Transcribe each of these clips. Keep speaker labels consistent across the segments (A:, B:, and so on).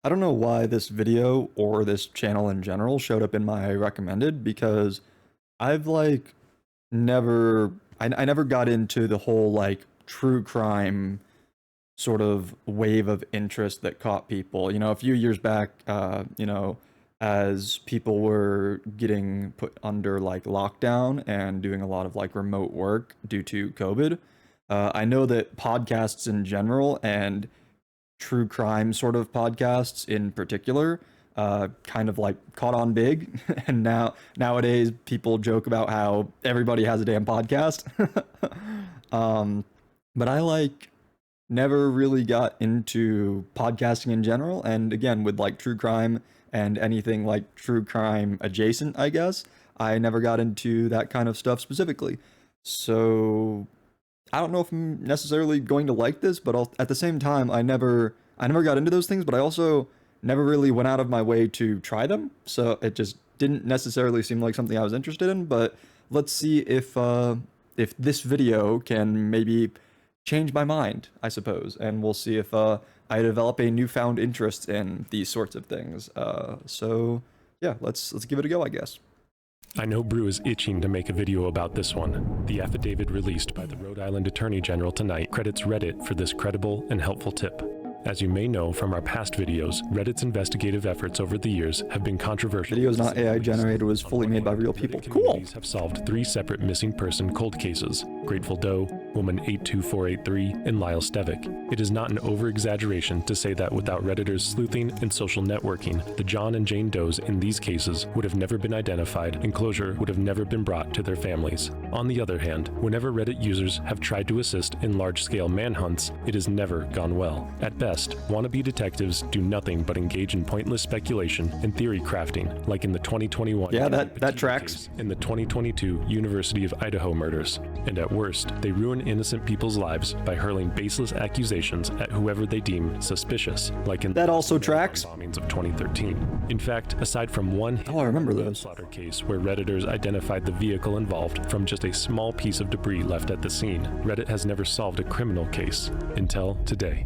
A: I don't know why this video or this channel in general showed up in my recommended because I've like I never got into the whole like true crime sort of wave of interest that caught people. A few years back, as people were getting put under like lockdown and doing a lot of like remote work due to COVID, I know that podcasts in general and true crime sort of podcasts in particular kind of like caught on big. And nowadays people joke about how everybody has a damn podcast. um, but I like never really got into podcasting in general, and again with like true crime and anything like true crime adjacent, I guess I never got into that kind of stuff specifically. So I don't know if I'm necessarily going to like this, but at the same time, I never got into those things, but I also never really went out of my way to try them. So it just didn't necessarily seem like something I was interested in. But let's see if this video can maybe change my mind, I suppose, and we'll see if I develop a newfound interest in these sorts of things. So yeah, let's give it a go, I guess.
B: I know Brew is itching to make a video about this one. The affidavit released by the Rhode Island Attorney General tonight credits Reddit for this credible and helpful tip. As you may know from our past videos, Reddit's investigative efforts over the years have been controversial.
A: Video is not AI generated, was fully made by real people. Cool!
B: Have solved 3 separate missing person cold cases: Grateful Doe, Woman 82483, and Lyle Stevick. It is not an over-exaggeration to say that without Redditors' sleuthing and social networking, the John and Jane Does in these cases would have never been identified and closure would have never been brought to their families. On the other hand, whenever Reddit users have tried to assist in large-scale manhunts, it has never gone well. At best, wannabe detectives do nothing but engage in pointless speculation and theory crafting, like in the 2021
A: that tracks.
B: In the 2022 University of Idaho murders. And at worst, they ruin innocent people's lives by hurling baseless accusations at whoever they deem suspicious, like in
A: that also tracks
B: bombings of 2013. In fact, aside from one
A: I remember those
B: slaughter case where Redditors identified the vehicle involved from just a small piece of debris left at the scene, Reddit has never solved a criminal case until today.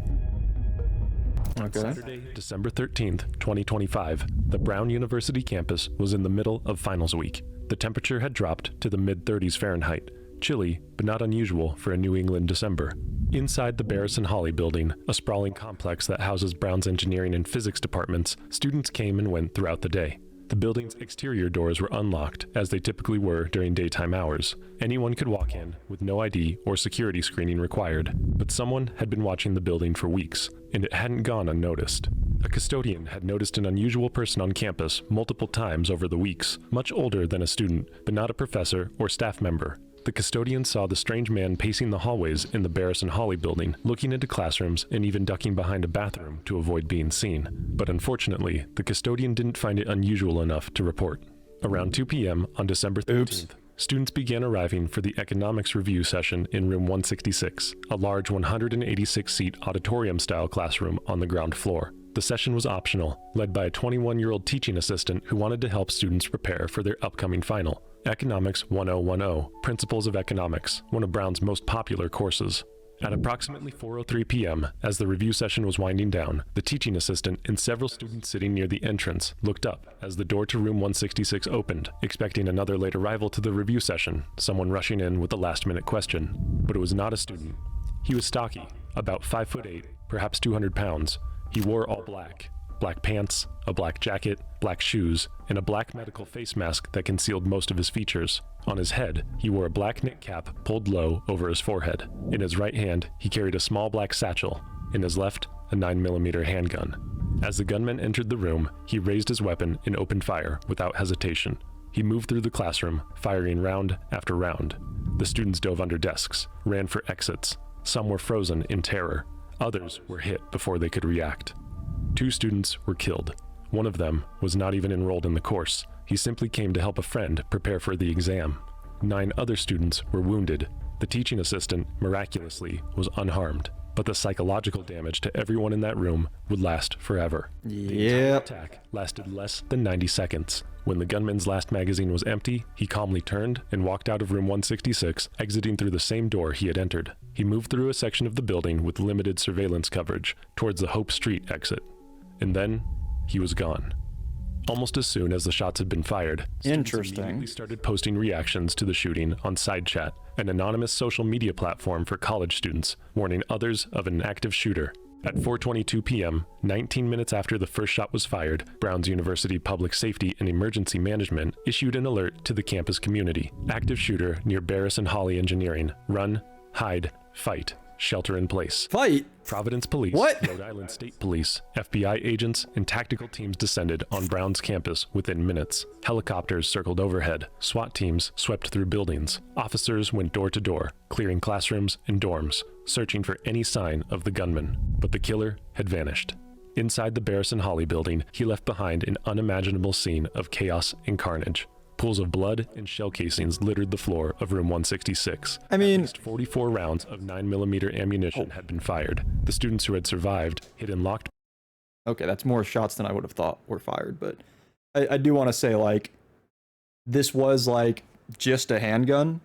A: Okay.
B: Saturday, December 13th, 2025, the Brown University campus was in the middle of finals week. The temperature had dropped to the mid-30s Fahrenheit. Chilly, but not unusual for a New England December. Inside the Barrison Holly building, a sprawling complex that houses Brown's engineering and physics departments, students came and went throughout the day. The building's exterior doors were unlocked, as they typically were during daytime hours. Anyone could walk in, with no ID or security screening required. But someone had been watching the building for weeks, and it hadn't gone unnoticed. A custodian had noticed an unusual person on campus multiple times over the weeks, much older than a student, but not a professor or staff member. The custodian saw the strange man pacing the hallways in the Barrison Holly building, looking into classrooms and even ducking behind a bathroom to avoid being seen. But unfortunately, the custodian didn't find it unusual enough to report. Around 2 p.m. on December 13th, students began arriving for the economics review session in room 166, a large 186-seat auditorium-style classroom on the ground floor. The session was optional, led by a 21-year-old teaching assistant who wanted to help students prepare for their upcoming final. Economics 1010, Principles of Economics, one of Brown's most popular courses. At approximately 4:03 p.m., as the review session was winding down, the teaching assistant and several students sitting near the entrance looked up as the door to room 166 opened, expecting another late arrival to the review session, someone rushing in with a last-minute question. But it was not a student. He was stocky, about 5'8", perhaps 200 pounds. He wore all black. Black pants, a black jacket, black shoes, and a black medical face mask that concealed most of his features. On his head, he wore a black knit cap pulled low over his forehead. In his right hand, he carried a small black satchel. In his left, a 9mm handgun. As the gunman entered the room, he raised his weapon and opened fire without hesitation. He moved through the classroom, firing round after round. The students dove under desks, ran for exits. Some were frozen in terror. Others were hit before they could react. 2 students were killed. One of them was not even enrolled in the course. He simply came to help a friend prepare for the exam. 9 other students were wounded. The teaching assistant, miraculously, was unharmed. But the psychological damage to everyone in that room would last forever. The entire attack lasted less than 90 seconds. When the gunman's last magazine was empty, he calmly turned and walked out of room 166, exiting through the same door he had entered. He moved through a section of the building with limited surveillance coverage, towards the Hope Street exit. and then he was gone. Almost as soon as the shots had been fired, students
A: Interesting.
B: immediately started posting reactions to the shooting on SideChat, an anonymous social media platform for college students, warning others of an active shooter. At 4:22 p.m., 19 minutes after the first shot was fired, Brown's University Public Safety and Emergency Management issued an alert to the campus community. Active shooter near Barris and Hawley Engineering. Run, hide, fight. Shelter in place.
A: Fight!
B: Providence Police,
A: What?
B: Rhode Island State Police, FBI agents, and tactical teams descended on Brown's campus within minutes. Helicopters circled overhead. SWAT teams swept through buildings. Officers went door to door, clearing classrooms and dorms, searching for any sign of the gunman. But the killer had vanished. Inside the Barris and Hawley building, he left behind an unimaginable scene of chaos and carnage. Pools of blood and shell casings littered the floor of room 166.
A: I mean-
B: At least 44 rounds of 9mm ammunition had been fired. The students who had survived hid in locked.
A: Okay, that's more shots than I would have thought were fired, but I do want to say, like, this was, like, just a handgun.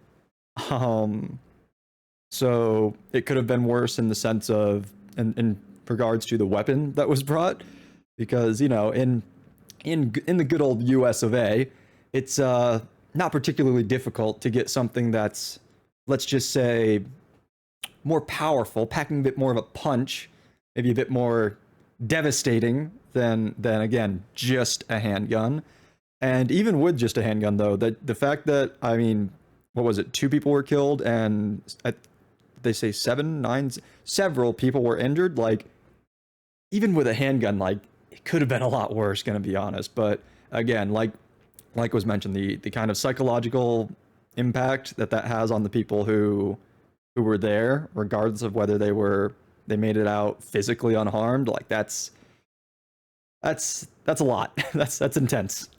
A: So it could have been worse in the sense of, in regards to the weapon that was brought, because, you know, in the good old US of A, it's not particularly difficult to get something that's, let's just say, more powerful, packing a bit more of a punch, maybe a bit more devastating than again just a handgun. And even with just a handgun, though, the fact that, I mean, what was it, 2 people were killed and they say 7, 9, several people were injured. Like, even with a handgun, like, it could have been a lot worse, gonna be honest. But again, like was mentioned, the kind of psychological impact that has on the people who were there, regardless of whether they made it out physically unharmed, like that's a lot. that's intense.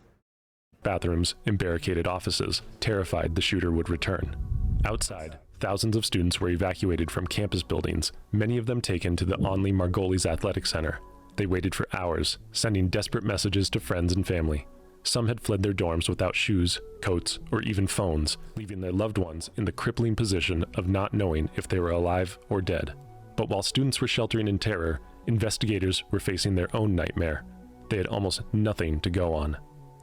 B: Bathrooms and barricaded offices, terrified the shooter would return. Outside, thousands of students were evacuated from campus buildings, many of them taken to the Onley Margolis Athletic Center. They waited for hours, sending desperate messages to friends and family. Some had fled their dorms without shoes, coats, or even phones, leaving their loved ones in the crippling position of not knowing if they were alive or dead. But while students were sheltering in terror, investigators were facing their own nightmare. They had almost nothing to go on.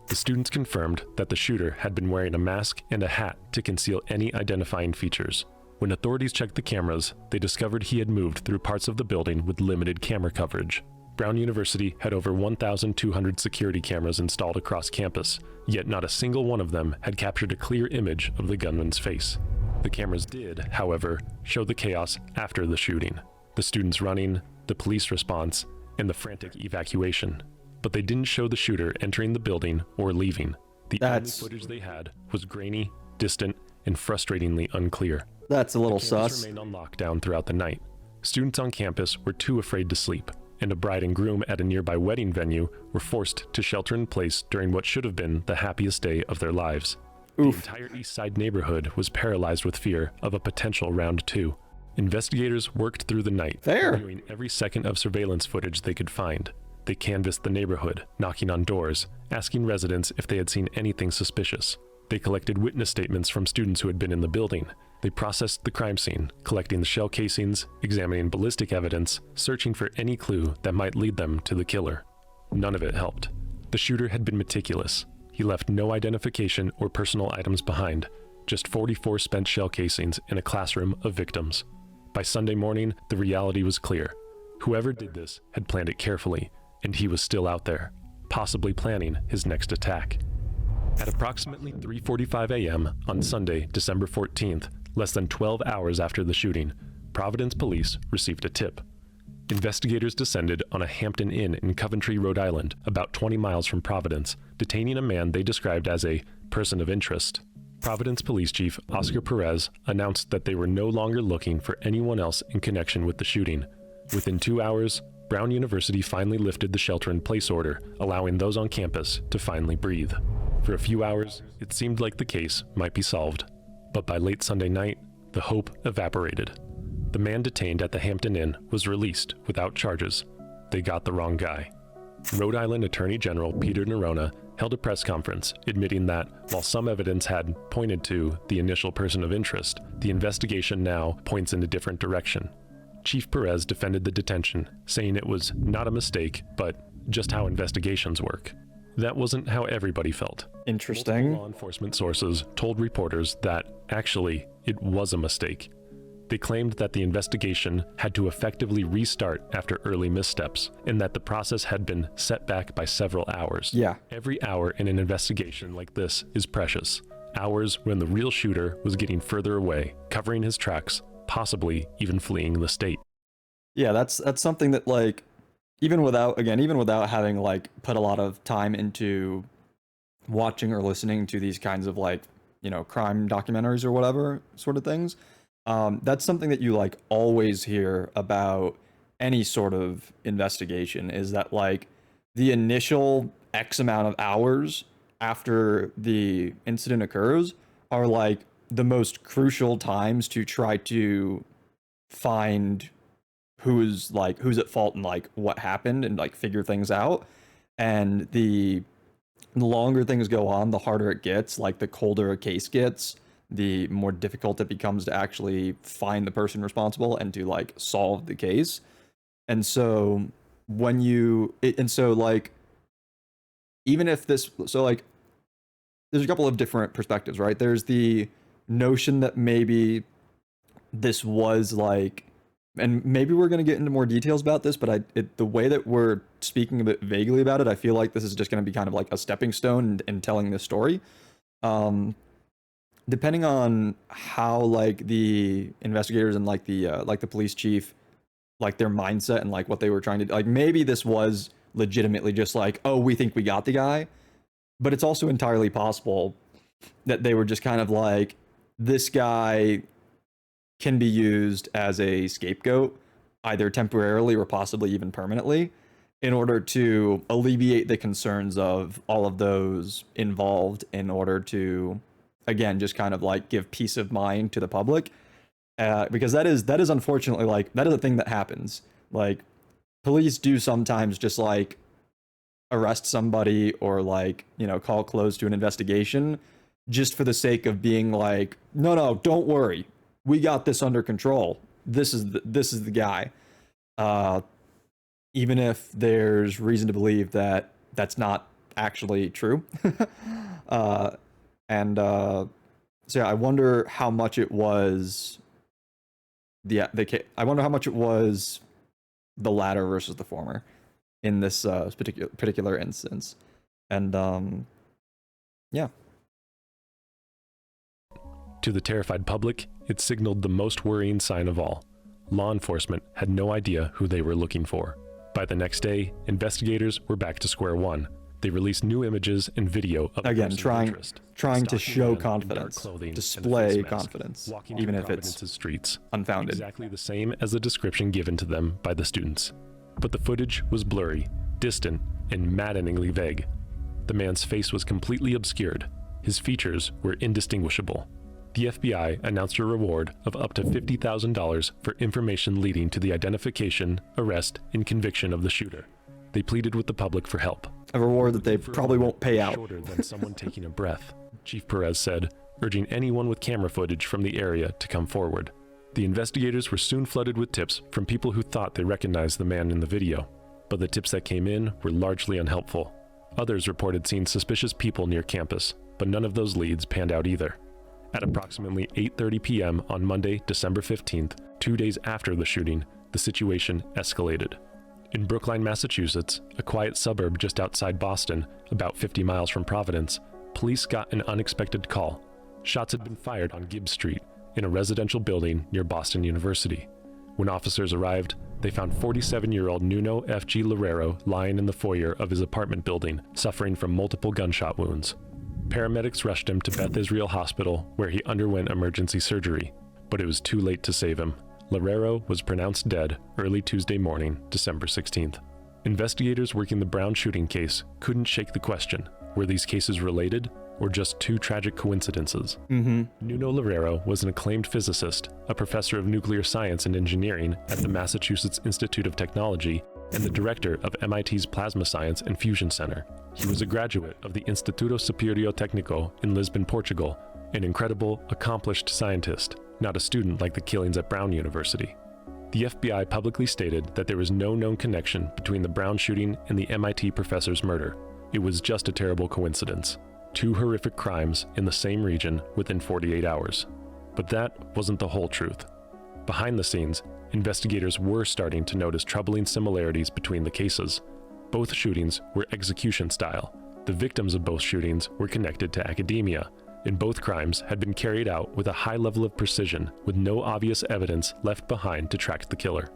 B: The students confirmed that the shooter had been wearing a mask and a hat to conceal any identifying features. When authorities checked the cameras, they discovered he had moved through parts of the building with limited camera coverage. Brown University had over 1,200 security cameras installed across campus, yet not a single one of them had captured a clear image of the gunman's face. The cameras did, however, show the chaos after the shooting, the students running, the police response, and the frantic evacuation. But they didn't show the shooter entering the building or leaving. The only footage they had was grainy, distant, and frustratingly unclear.
A: That's a little
B: The campus
A: sus.
B: remained on lockdown throughout the night. Students on campus were too afraid to sleep, and a bride and groom at a nearby wedding venue were forced to shelter in place during what should have been the happiest day of their lives.
A: Oof.
B: The entire East Side neighborhood was paralyzed with fear of a potential round 2. Investigators worked through the night,
A: Fair.
B: reviewing every second of surveillance footage they could find. They canvassed the neighborhood, knocking on doors, asking residents if they had seen anything suspicious. They collected witness statements from students who had been in the building. They processed the crime scene, collecting the shell casings, examining ballistic evidence, searching for any clue that might lead them to the killer. None of it helped. The shooter had been meticulous. He left no identification or personal items behind, just 44 spent shell casings in a classroom of victims. By Sunday morning, the reality was clear. Whoever did this had planned it carefully, and he was still out there, possibly planning his next attack. At approximately 3:45 a.m. on Sunday, December 14th, less than 12 hours after the shooting, Providence police received a tip. Investigators descended on a Hampton Inn in Coventry, Rhode Island, about 20 miles from Providence, detaining a man they described as a person of interest. Providence Police Chief Oscar Perez announced that they were no longer looking for anyone else in connection with the shooting. Within 2 hours, Brown University finally lifted the shelter-in-place order, allowing those on campus to finally breathe. For a few hours, it seemed like the case might be solved. But by late Sunday night, the hope evaporated. The man detained at the Hampton Inn was released without charges. They got the wrong guy. Rhode Island Attorney General Peter Nerona held a press conference admitting that, while some evidence had pointed to the initial person of interest, the investigation now points in a different direction. Chief Perez defended the detention, saying it was not a mistake, but just how investigations work. That wasn't how everybody felt.
A: Interesting.
B: Multiple law enforcement sources told reporters that, actually, it was a mistake. They claimed that the investigation had to effectively restart after early missteps, and that the process had been set back by several hours.
A: Yeah.
B: Every hour in an investigation like this is precious. Hours when the real shooter was getting further away, covering his tracks, possibly even fleeing the state.
A: Yeah, that's something that, like, even without having like put a lot of time into watching or listening to these kinds of, like, you know, crime documentaries or whatever sort of things, that's something that you like always hear about any sort of investigation, is that like the initial X amount of hours after the incident occurs are like the most crucial times to try to find who's at fault and like what happened and like figure things out. And the longer things go on, the harder it gets, like the colder a case gets, the more difficult it becomes to actually find the person responsible and to like solve the case. And so like, even if this, so like, there's a couple of different perspectives, right? There's the notion that maybe this was like, and maybe we're going to get into more details about this, but the way that we're speaking a bit vaguely about it, I feel like this is just going to be kind of like a stepping stone in telling this story. Depending on how like the investigators and like the police chief, like their mindset and like what they were trying to do, like maybe this was legitimately just like, oh, we think we got the guy. But it's also entirely possible that they were just kind of like, this guy can be used as a scapegoat, either temporarily or possibly even permanently, in order to alleviate the concerns of all of those involved, in order to, again, just kind of like give peace of mind to the public. Because that is unfortunately, like, that is a thing that happens. Like, police do sometimes just like arrest somebody or like, you know, call close to an investigation just for the sake of being like, no, don't worry, we got this under control. This is the guy. Even if there's reason to believe that that's not actually true. So yeah, I wonder how much it was I wonder how much it was the latter versus the former in this particular instance. And yeah.
B: To the terrified public, it signaled the most worrying sign of all. Law enforcement had no idea who they were looking for. By the next day, investigators were back to square one. They released new images and video of
A: again trying to show
B: men in dark
A: confidence,
B: clothing and a
A: display
B: face mask,
A: confidence,
B: walking
A: even
B: through
A: if it's
B: Providence's streets,
A: unfounded.
B: exactly the same as the description given to them by the students. But the footage was blurry, distant, and maddeningly vague. The man's face was completely obscured. His features were indistinguishable. The FBI announced a reward of up to $50,000 for information leading to the identification, arrest, and conviction of the shooter. They pleaded with the public for help.
A: A reward that they probably won't pay out.
B: Shorter than someone taking a breath, Chief Perez said, urging anyone with camera footage from the area to come forward. The investigators were soon flooded with tips from people who thought they recognized the man in the video, but the tips that came in were largely unhelpful. Others reported seeing suspicious people near campus, but none of those leads panned out either. At approximately 8:30 p.m. on Monday, December 15th, 2 days after the shooting, the situation escalated. In Brookline, Massachusetts, a quiet suburb just outside Boston, about 50 miles from Providence, police got an unexpected call. Shots had been fired on Gibbs Street, in a residential building near Boston University. When officers arrived, they found 47-year-old Nuno F.G. Loureiro lying in the foyer of his apartment building, suffering from multiple gunshot wounds. Paramedics rushed him to Beth Israel Hospital, where he underwent emergency surgery, but it was too late to save him. Loureiro was pronounced dead early Tuesday morning, December 16th. Investigators working the Brown shooting case couldn't shake the question, were these cases related or just two tragic coincidences? Nuno Loureiro was an acclaimed physicist, a professor of nuclear science and engineering at the Massachusetts Institute of Technology, and the director of MIT's Plasma Science and Fusion Center. He was a graduate of the Instituto Superior Técnico in Lisbon, Portugal, an incredible, accomplished scientist, not a student like the killings at Brown University. The FBI publicly stated that there was no known connection between the Brown shooting and the MIT professor's murder. It was just a terrible coincidence. 2 horrific crimes in the same region within 48 hours. But that wasn't the whole truth. Behind the scenes, investigators were starting to notice troubling similarities between the cases. Both shootings were execution style. The victims of both shootings were connected to academia, and both crimes had been carried out with a high level of precision, with no obvious evidence left behind to track the killer.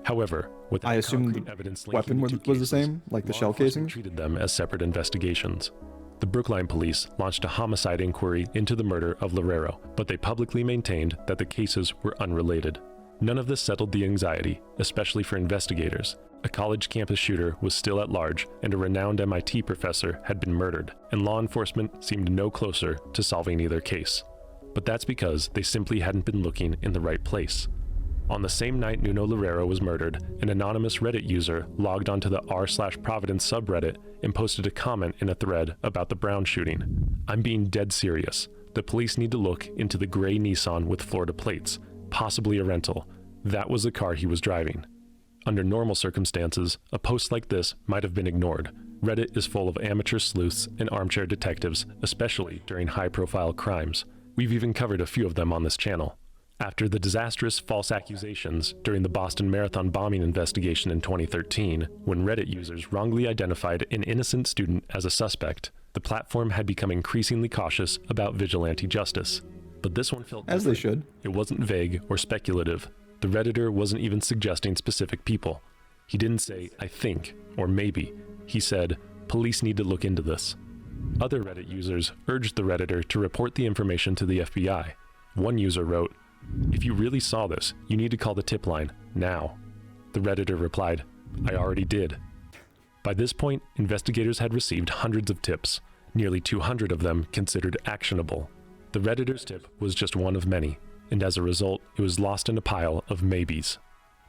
B: However, without
A: I assume
B: concrete
A: the
B: evidence
A: weapon
B: linking the two
A: was the
B: cases,
A: same, like the
B: law
A: shell
B: enforcement
A: casings?
B: treated them as separate investigations. The Brookline police launched a homicide inquiry into the murder of Loureiro, but they publicly maintained that the cases were unrelated. None of this settled the anxiety, especially for investigators. A college campus shooter was still at large, and a renowned MIT professor had been murdered, and law enforcement seemed no closer to solving either case. But that's because they simply hadn't been looking in the right place. On the same night Nuno Loureiro was murdered, an anonymous Reddit user logged onto the r/Providence subreddit and posted a comment in a thread about the Brown shooting. "I'm being dead serious. The police need to look into the gray Nissan with Florida plates, possibly a rental. That was the car he was driving." Under normal circumstances, a post like this might have been ignored. Reddit is full of amateur sleuths and armchair detectives, especially during high-profile crimes. We've even covered a few of them on this channel. After the disastrous false accusations during the Boston Marathon bombing investigation in 2013, when Reddit users wrongly identified an innocent student as a suspect, the platform had become increasingly cautious about vigilante justice. But this one felt
A: As they
B: different.
A: should.
B: It wasn't vague or speculative. The Redditor wasn't even suggesting specific people. He didn't say, "I think," or "maybe." He said, "Police need to look into this." Other Reddit users urged the Redditor to report the information to the FBI. One user wrote, "If you really saw this, you need to call the tip line, now." The Redditor replied, "I already did." By this point, investigators had received hundreds of tips, nearly 200 of them considered actionable. The Redditor's tip was just one of many, and as a result, it was lost in a pile of maybes.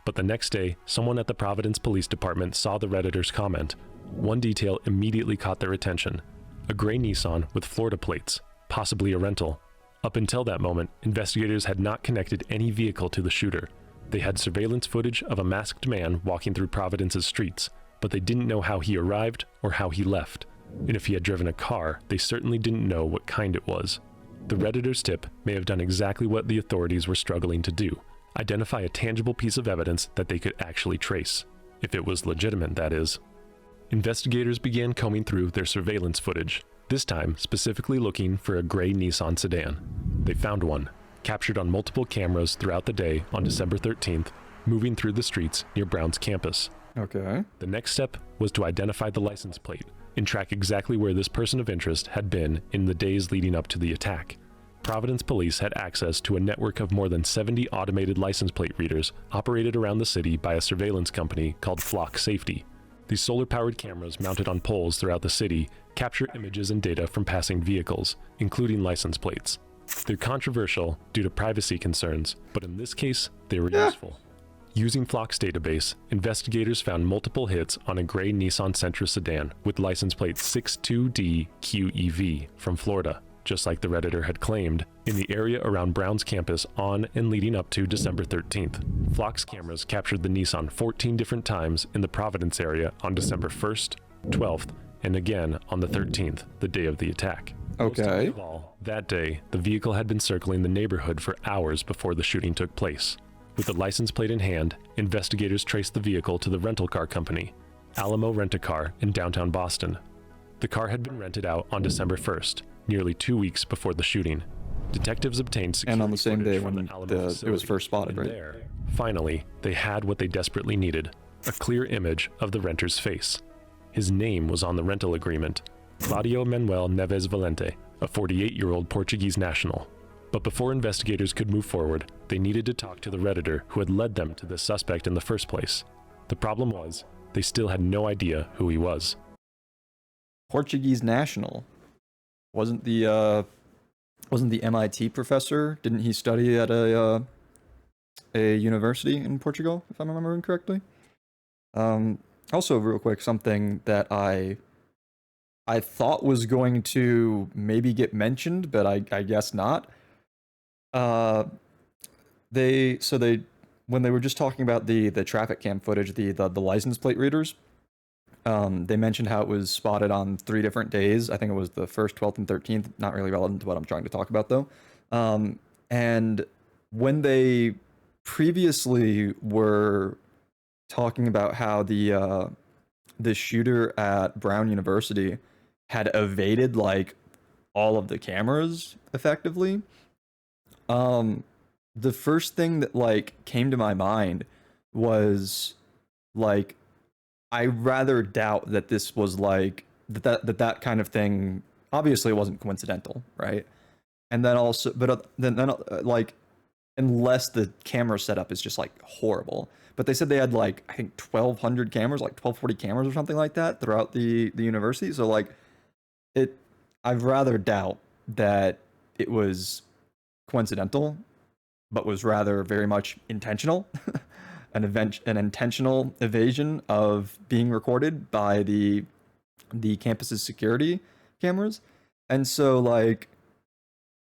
B: But the next day, someone at the Providence Police Department saw the Redditor's comment. One detail immediately caught their attention: a gray Nissan with Florida plates, possibly a rental. Up until that moment, investigators had not connected any vehicle to the shooter. They had surveillance footage of a masked man walking through Providence's streets, but they didn't know how he arrived or how he left. And if he had driven a car, they certainly didn't know what kind it was. The Redditor's tip may have done exactly what the authorities were struggling to do: identify a tangible piece of evidence that they could actually trace. If it was legitimate, that is. Investigators began combing through their surveillance footage, this time specifically looking for a gray Nissan sedan. They found one, captured on multiple cameras throughout the day on December 13th, moving through the streets near Brown's campus.
A: Okay.
B: The next step was to identify the license plate and track exactly where this person of interest had been in the days leading up to the attack. Providence police had access to a network of more than 70 automated license plate readers operated around the city by a surveillance company called Flock Safety. These solar-powered cameras mounted on poles throughout the city capture images and data from passing vehicles, including license plates. They're controversial due to privacy concerns, but in this case, they were useful. Using Flock's database, investigators found multiple hits on a gray Nissan Sentra sedan with license plate 62DQEV from Florida, just like the Redditor had claimed, in the area around Brown's campus on and leading up to December 13th. Flock's cameras captured the Nissan 14 different times in the Providence area on December 1st, 12th, and again on the 13th, the day of the attack. Most
A: Okay.
B: of all, that day, the vehicle had been circling the neighborhood for hours before the shooting took place. With the license plate in hand, investigators traced the vehicle to the rental car company, Alamo Rent-A-Car in downtown Boston. The car had been rented out on December 1st, nearly 2 weeks before the shooting. Detectives obtained security
A: And on the same day
B: footage from
A: when
B: the Alamo
A: it was
B: facility,
A: first spotted,
B: and
A: right?
B: there, finally, they had what they desperately needed: a clear image of the renter's face. His name was on the rental agreement: Claudio Manuel Neves Valente, a 48-year-old Portuguese national. But before investigators could move forward, they needed to talk to the Redditor who had led them to this suspect in the first place. The problem was, they still had no idea who he was.
A: Portuguese national. Wasn't the MIT professor? Didn't he study at a university in Portugal, if I'm remembering correctly? Also, real quick, something that I thought was going to maybe get mentioned, but I guess not. They when they were just talking about the traffic cam footage, the license plate readers, they mentioned how it was spotted on 3 different days. I think it was the 1st, 12th, and 13th. Not really relevant to what I'm trying to talk about though. And when they previously were talking about how the shooter at Brown University had evaded like all of the cameras effectively, the first thing that like came to my mind was like, I rather doubt that this was like that kind of thing. Obviously, it wasn't coincidental, right? And then also, but then like, unless the camera setup is just like horrible. But they said they had like, I think 1,200 cameras, like 1,240 cameras or something like that throughout the university. So like, I'd rather doubt that it was coincidental, but was rather very much intentional. An intentional evasion of being recorded by the campus's security cameras. And so like,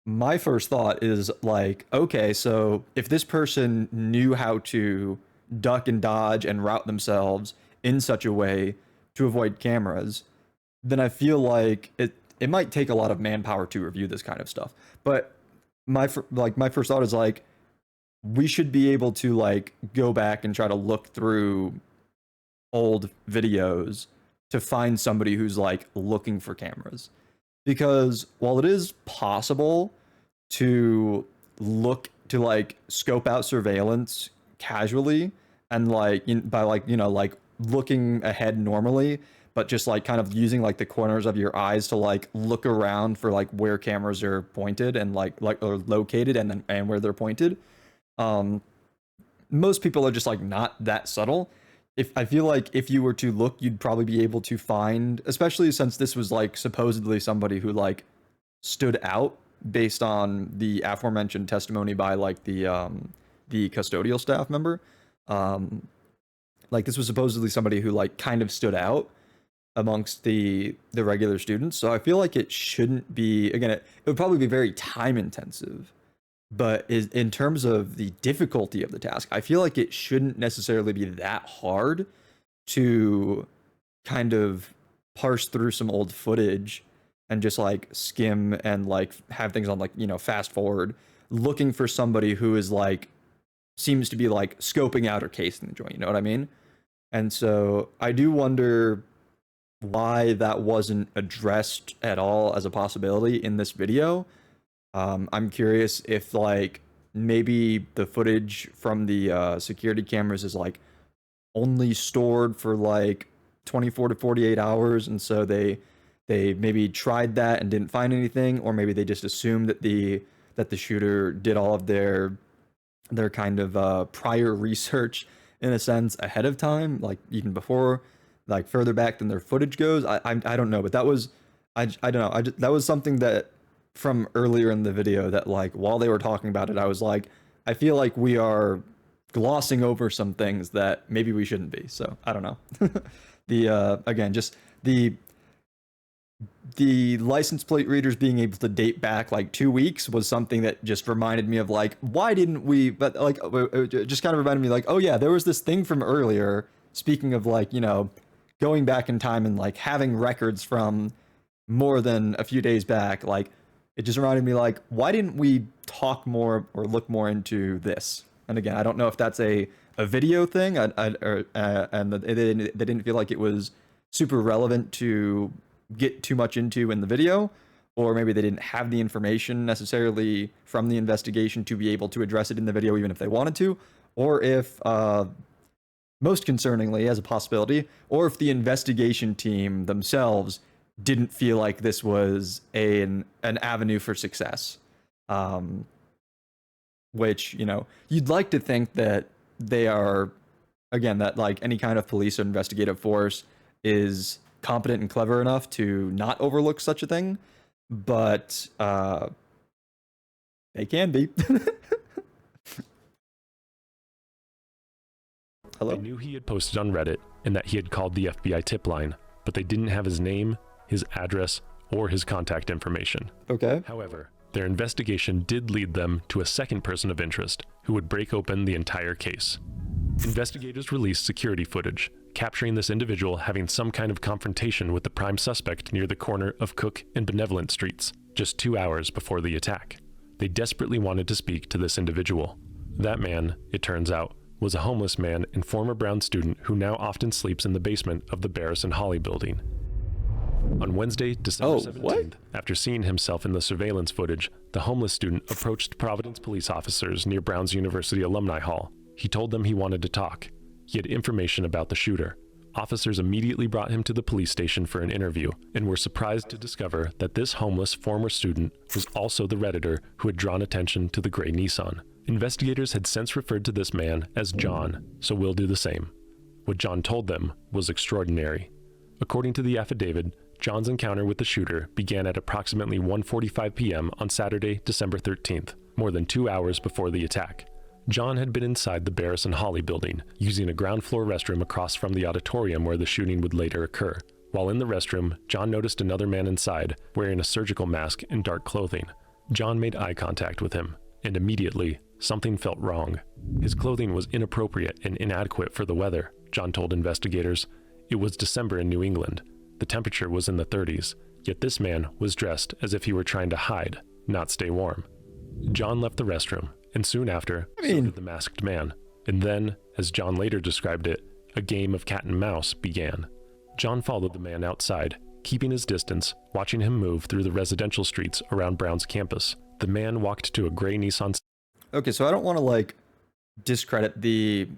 A: my first thought is like, okay, so if this person knew how to duck and dodge and route themselves in such a way to avoid cameras, then I feel like it might take a lot of manpower to review this kind of stuff. But my first thought is like, we should be able to like go back and try to look through old videos to find somebody who's like looking for cameras. Because while it is possible to look to like scope out surveillance casually and like by like, you know, like looking ahead normally, but just like kind of using like the corners of your eyes to like look around for like where cameras are pointed and like or located and where they're pointed. Most people are just like not that subtle. I feel like if you were to look, you'd probably be able to find, especially since this was like supposedly somebody who like stood out based on the aforementioned testimony by like the custodial staff member. Like this was supposedly somebody who like kind of stood out amongst the regular students. So I feel like it shouldn't be, again, it would probably be very time intensive. But in terms of the difficulty of the task, I feel like it shouldn't necessarily be that hard to kind of parse through some old footage and just like skim and like have things on like, you know, fast forward, looking for somebody who is like, seems to be like scoping out or casing the joint, you know what I mean? And so I do wonder why that wasn't addressed at all as a possibility in this video. I'm curious if like maybe the footage from the security cameras is like only stored for like 24 to 48 hours, and so they maybe tried that and didn't find anything, or maybe they just assumed that the shooter did all of their kind of prior research in a sense ahead of time, like even before, like further back than their footage goes. I don't know, but that was I don't know, that was something that from earlier in the video that like while they were talking about it, I was like, I feel like we are glossing over some things that maybe we shouldn't be. So I don't know. Again, just the license plate readers being able to date back like 2 weeks was something that just reminded me of like, why didn't we, but like it just kind of reminded me like, oh yeah, there was this thing from earlier, speaking of like, you know, going back in time and like having records from more than a few days back. Like it just reminded me like, why didn't we talk more or look more into this? And again, I don't know if that's a video thing, and they didn't feel like it was super relevant to get too much into in the video, or maybe they didn't have the information necessarily from the investigation to be able to address it in the video even if they wanted to, or if most concerningly as a possibility, or if the investigation team themselves didn't feel like this was an avenue for success. Which, you know, you'd like to think that they are, again, that like any kind of police or investigative force is competent and clever enough to not overlook such a thing, but they can be. Hello?
B: They knew he had posted on Reddit and that he had called the FBI tip line, but they didn't have his name, his address, or his contact information.
A: Okay.
B: However, Their investigation did lead them to a second person of interest who would break open the entire case. Investigators released security footage, capturing this individual having some kind of confrontation with the prime suspect near the corner of Cook and Benevolent Streets, just 2 hours before the attack. They desperately wanted to speak to this individual. That man, it turns out, was a homeless man and former Brown student who now often sleeps in the basement of the Barris and Holly building. On Wednesday, December 17th, after seeing himself in the surveillance footage, the homeless student approached Providence police officers near Brown's University Alumni Hall. He told them he wanted to talk. He had information about the shooter. Officers immediately brought him to the police station for an interview and were surprised to discover that this homeless former student was also the Redditor who had drawn attention to the gray Nissan. Investigators had since referred to this man as John, so we'll do the same. What John told them was extraordinary. According to the affidavit, John's encounter with the shooter began at approximately 1:45 p.m. on Saturday, December 13th, more than 2 hours before the attack. John had been inside the Barris and Holly building, using a ground floor restroom across from the auditorium where the shooting would later occur. While in the restroom, John noticed another man inside, wearing a surgical mask and dark clothing. John made eye contact with him, and immediately, something felt wrong. His clothing was inappropriate and inadequate for the weather, John told investigators. It was December in New England. The temperature was in the 30s, yet this man was dressed as if he were trying to hide, not stay warm. John left the restroom, and soon after, so did the masked man. And then, as John later described it, a game of cat and mouse began. John followed the man outside, keeping his distance, watching him move through the residential streets around Brown's campus. The man walked to a gray Nissan.
A: Okay, so I don't want to like discredit the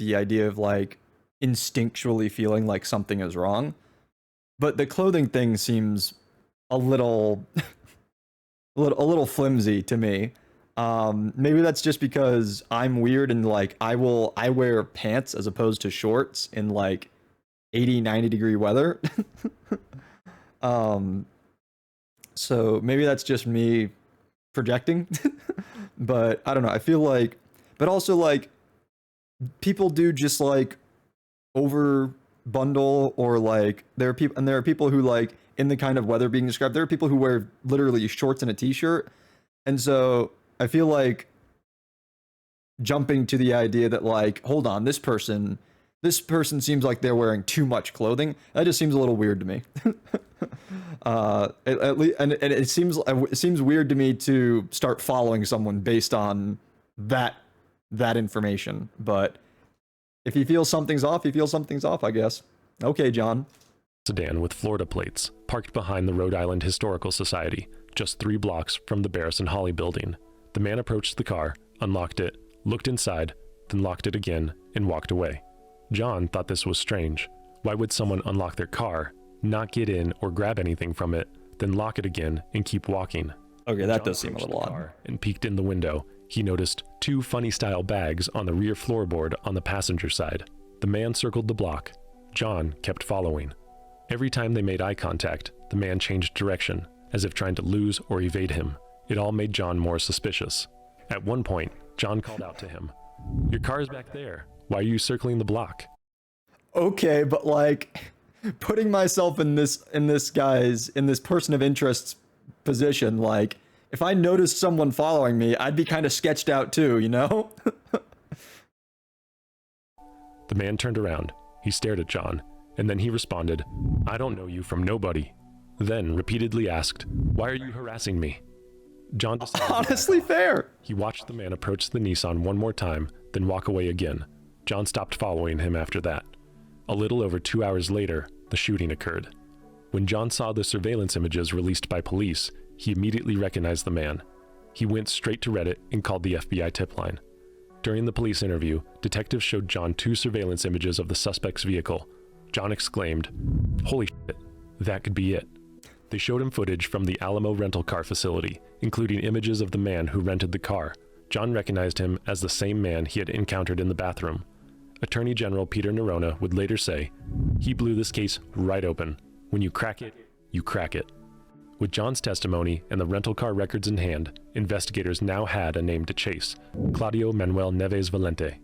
A: idea of like instinctually feeling like something is wrong, but the clothing thing seems a little a little flimsy to me. Maybe that's just because I'm weird and like I wear pants as opposed to shorts in like 80-90 degree weather. So maybe that's just me projecting. But I don't know, I feel like, but also like people do just like over bundle, or like there are people who like in the kind of weather being described, there are people who wear literally shorts and a t-shirt. And so I feel like jumping to the idea that like, hold on, this person seems like they're wearing too much clothing, that just seems a little weird to me. At least, and it seems weird to me to start following someone based on that information. But if he feels something's off, I guess. Okay, John.
B: Sedan with Florida plates, parked behind the Rhode Island Historical Society, just 3 blocks from the Barris and Holly building. The man approached the car, unlocked it, looked inside, then locked it again, and walked away. John thought this was strange. Why would someone unlock their car, not get in or grab anything from it, then lock it again and keep walking?
A: Okay, that does seem a little odd.
B: And peeked in the window. He noticed 2 funny-style bags on the rear floorboard on the passenger side. The man circled the block. John kept following. Every time they made eye contact, the man changed direction, as if trying to lose or evade him. It all made John more suspicious. At one point, John called out to him, "Your car's back there. Why are you circling the block?"
A: Okay, but like putting myself in this person of interest's position, like if I noticed someone following me, I'd be kind of sketched out too, you know?
B: The man turned around. He stared at John, and then he responded, "I don't know you from nobody." Then repeatedly asked, "Why are you harassing me?" John decided
A: honestly fair.
B: He watched the man approach the Nissan one more time, then walk away again. John stopped following him after that. A little over 2 hours later, the shooting occurred. When John saw the surveillance images released by police, he immediately recognized the man. He went straight to Reddit and called the FBI tip line. During the police interview, detectives showed John 2 surveillance images of the suspect's vehicle. John exclaimed, "Holy shit, that could be it." They showed him footage from the Alamo rental car facility, including images of the man who rented the car. John recognized him as the same man he had encountered in the bathroom. Attorney General Peter Nerona would later say, "He blew this case right open. When you crack it, you crack it." With John's testimony and the rental car records in hand, investigators now had a name to chase: Claudio Manuel Neves Valente.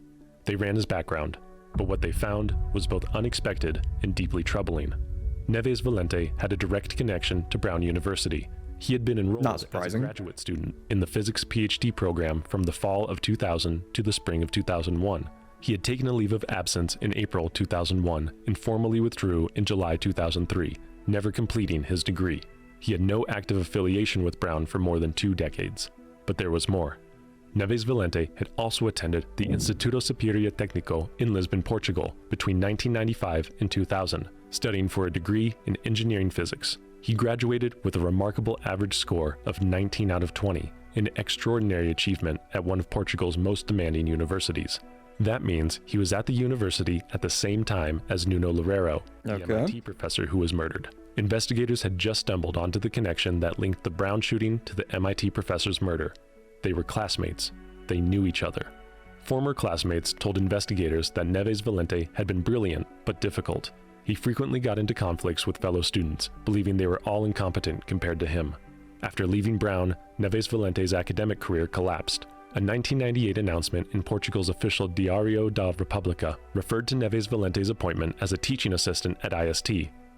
B: They ran his background, but what they found was both unexpected and deeply troubling. Neves Valente had a direct connection to Brown University. He had been enrolled
A: Not
B: as a
A: surprising.
B: graduate student in the physics PhD program from the fall of 2000 to the spring of 2001. He had taken a leave of absence in April 2001 and formally withdrew in July 2003, never completing his degree. He had no active affiliation with Brown for more than 2 decades. But there was more. Neves Valente had also attended the Instituto Superior Técnico in Lisbon, Portugal, between 1995 and 2000, studying for a degree in engineering physics. He graduated with a remarkable average score of 19 out of 20, an extraordinary achievement at one of Portugal's most demanding universities. That means he was at the university at the same time as Nuno Loureiro, the
A: Okay.
B: MIT professor who was murdered. Investigators had just stumbled onto the connection that linked the Brown shooting to the MIT professor's murder. They were classmates. They knew each other. Former classmates told investigators that Neves Valente had been brilliant but difficult. He frequently got into conflicts with fellow students, believing they were all incompetent compared to him. After leaving Brown, Neves Valente's academic career collapsed. A 1998 announcement in Portugal's official Diário da República referred to Neves Valente's appointment as a teaching assistant at IST,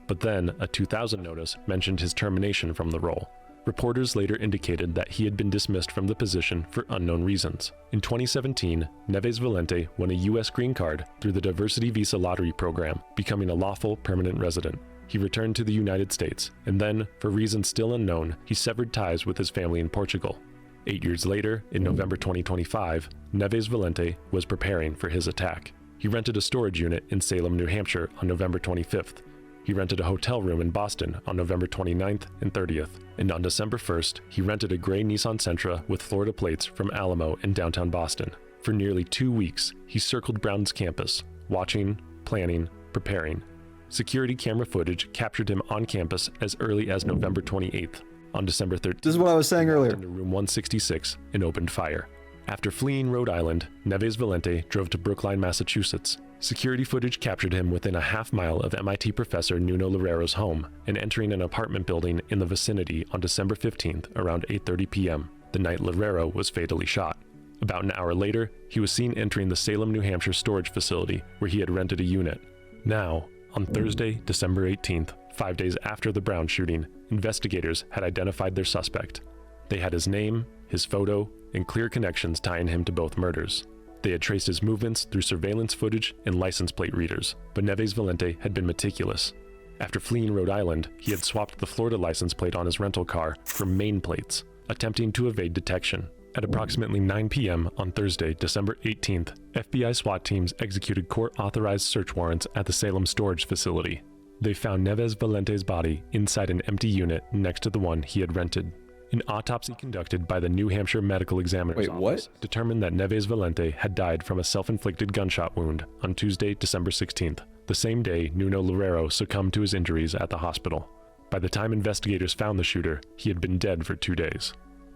B: but then a 2000 notice mentioned his termination from the role. Reporters later indicated that he had been dismissed from the position for unknown reasons. In 2017, Neves Valente won a U.S. green card through the Diversity Visa Lottery program, becoming a lawful permanent resident. He returned to the United States, and then, for reasons still unknown, he severed ties with his family in Portugal. 8 years later, in November 2025, Neves Valente was preparing for his attack. He rented a storage unit in Salem, New Hampshire on November 25th. He rented a hotel room in Boston on November 29th and 30th, and on December 1st, he rented a gray Nissan Sentra with Florida plates from Alamo in downtown Boston. For nearly 2 weeks, he circled Brown's campus, watching, planning, preparing. Security camera footage captured him on campus as early as November 28th. On December 13th,
A: This is what I was saying
B: he walked
A: earlier.
B: into room 166 and opened fire. After fleeing Rhode Island, Neves Valente drove to Brookline, Massachusetts. Security footage captured him within a half-mile of MIT professor Nuno Loureiro's home and entering an apartment building in the vicinity on December 15th around 8:30 p.m., the night Loureiro was fatally shot. About an hour later, he was seen entering the Salem, New Hampshire storage facility where he had rented a unit. Now, on Thursday, December 18th, 5 days after the Brown shooting, investigators had identified their suspect. They had his name, his photo, and clear connections tying him to both murders. They had traced his movements through surveillance footage and license plate readers, but Neves Valente had been meticulous. After fleeing Rhode Island, he had swapped the Florida license plate on his rental car for Maine plates, attempting to evade detection. At approximately 9 p.m. on Thursday, December 18th, FBI SWAT teams executed court-authorized search warrants at the Salem storage facility. They found Neves Valente's body inside an empty unit next to the one he had rented. An autopsy conducted by the New Hampshire Medical Examiner's Office determined that Neves Valente had died from a self-inflicted gunshot wound on Tuesday, December 16th, the same day Nuno Loureiro succumbed to his injuries at the hospital. By the time investigators found the shooter, he had been dead for 2 days.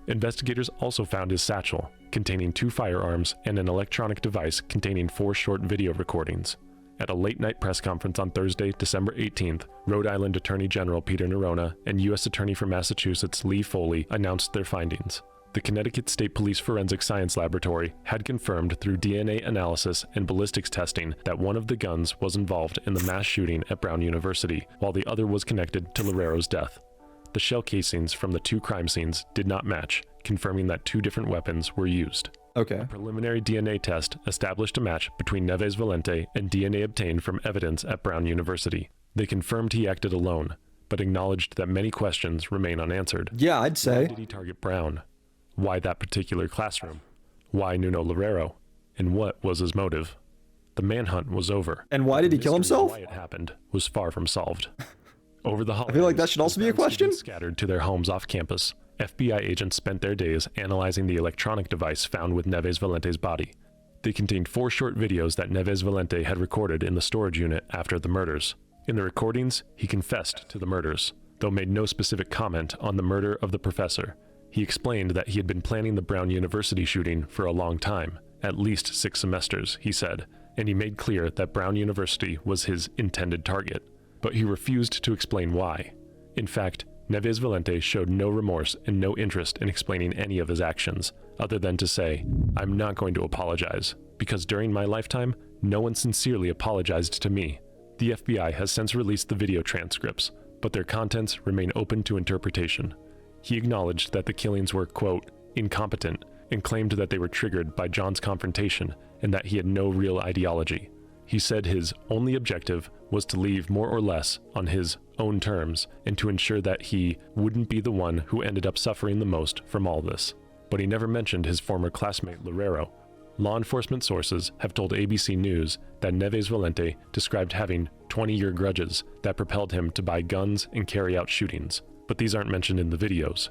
B: Investigators also found his satchel, containing 2 firearms and an electronic device containing 4 short video recordings. At a late-night press conference on Thursday, December 18th, Rhode Island Attorney General Peter Nerona and U.S. Attorney for Massachusetts Lee Foley announced their findings. The Connecticut State Police Forensic Science Laboratory had confirmed through DNA analysis and ballistics testing that one of the guns was involved in the mass shooting at Brown University, while the other was connected to Loureiro's death. The shell casings from the 2 crime scenes did not match, confirming that 2 different weapons were used.
A: Okay.
B: A preliminary DNA test established a match between Neves Valente and DNA obtained from evidence at Brown University. They confirmed he acted alone, but acknowledged that many questions remain unanswered.
A: Yeah, I'd
B: Why
A: say.
B: did he target Brown? Why that particular classroom? Why Nuno Loureiro? And what was his motive? The manhunt was over.
A: And why did he kill
B: Mystery of
A: himself?
B: Why it happened was far from solved. Over the holidays,
A: feel like that should also
B: as
A: be a
B: Brown
A: question.
B: students scattered to their homes off campus, FBI agents spent their days analyzing the electronic device found with Neves Valente's body. They contained 4 short videos that Neves Valente had recorded in the storage unit after the murders. In the recordings, he confessed to the murders, though made no specific comment on the murder of the professor. He explained that he had been planning the Brown University shooting for a long time, at least 6 semesters, he said, and he made clear that Brown University was his intended target. But he refused to explain why. In fact, Neves Valente showed no remorse and no interest in explaining any of his actions, other than to say, "I'm not going to apologize, because during my lifetime, no one sincerely apologized to me." The FBI has since released the video transcripts, but their contents remain open to interpretation. He acknowledged that the killings were, quote, incompetent, and claimed that they were triggered by John's confrontation and that he had no real ideology. He said his only objective was to leave more or less on his own terms and to ensure that he wouldn't be the one who ended up suffering the most from all this. But he never mentioned his former classmate Loureiro. Law enforcement sources have told ABC News that Neves Valente described having 20-year grudges that propelled him to buy guns and carry out shootings, but these aren't mentioned in the videos.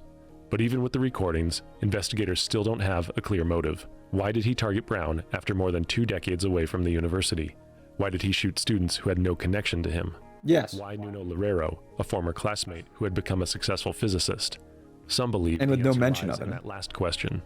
B: But even with the recordings, investigators still don't have a clear motive. Why did he target Brown after more than 2 decades away from the university? Why did he shoot students who had no connection to him?
A: Yes.
B: Why Nuno Loureiro, a former classmate who had become a successful physicist? Some believe
A: And with
B: the
A: no
B: answer
A: mention
B: lies
A: of
B: in
A: him.
B: that last question.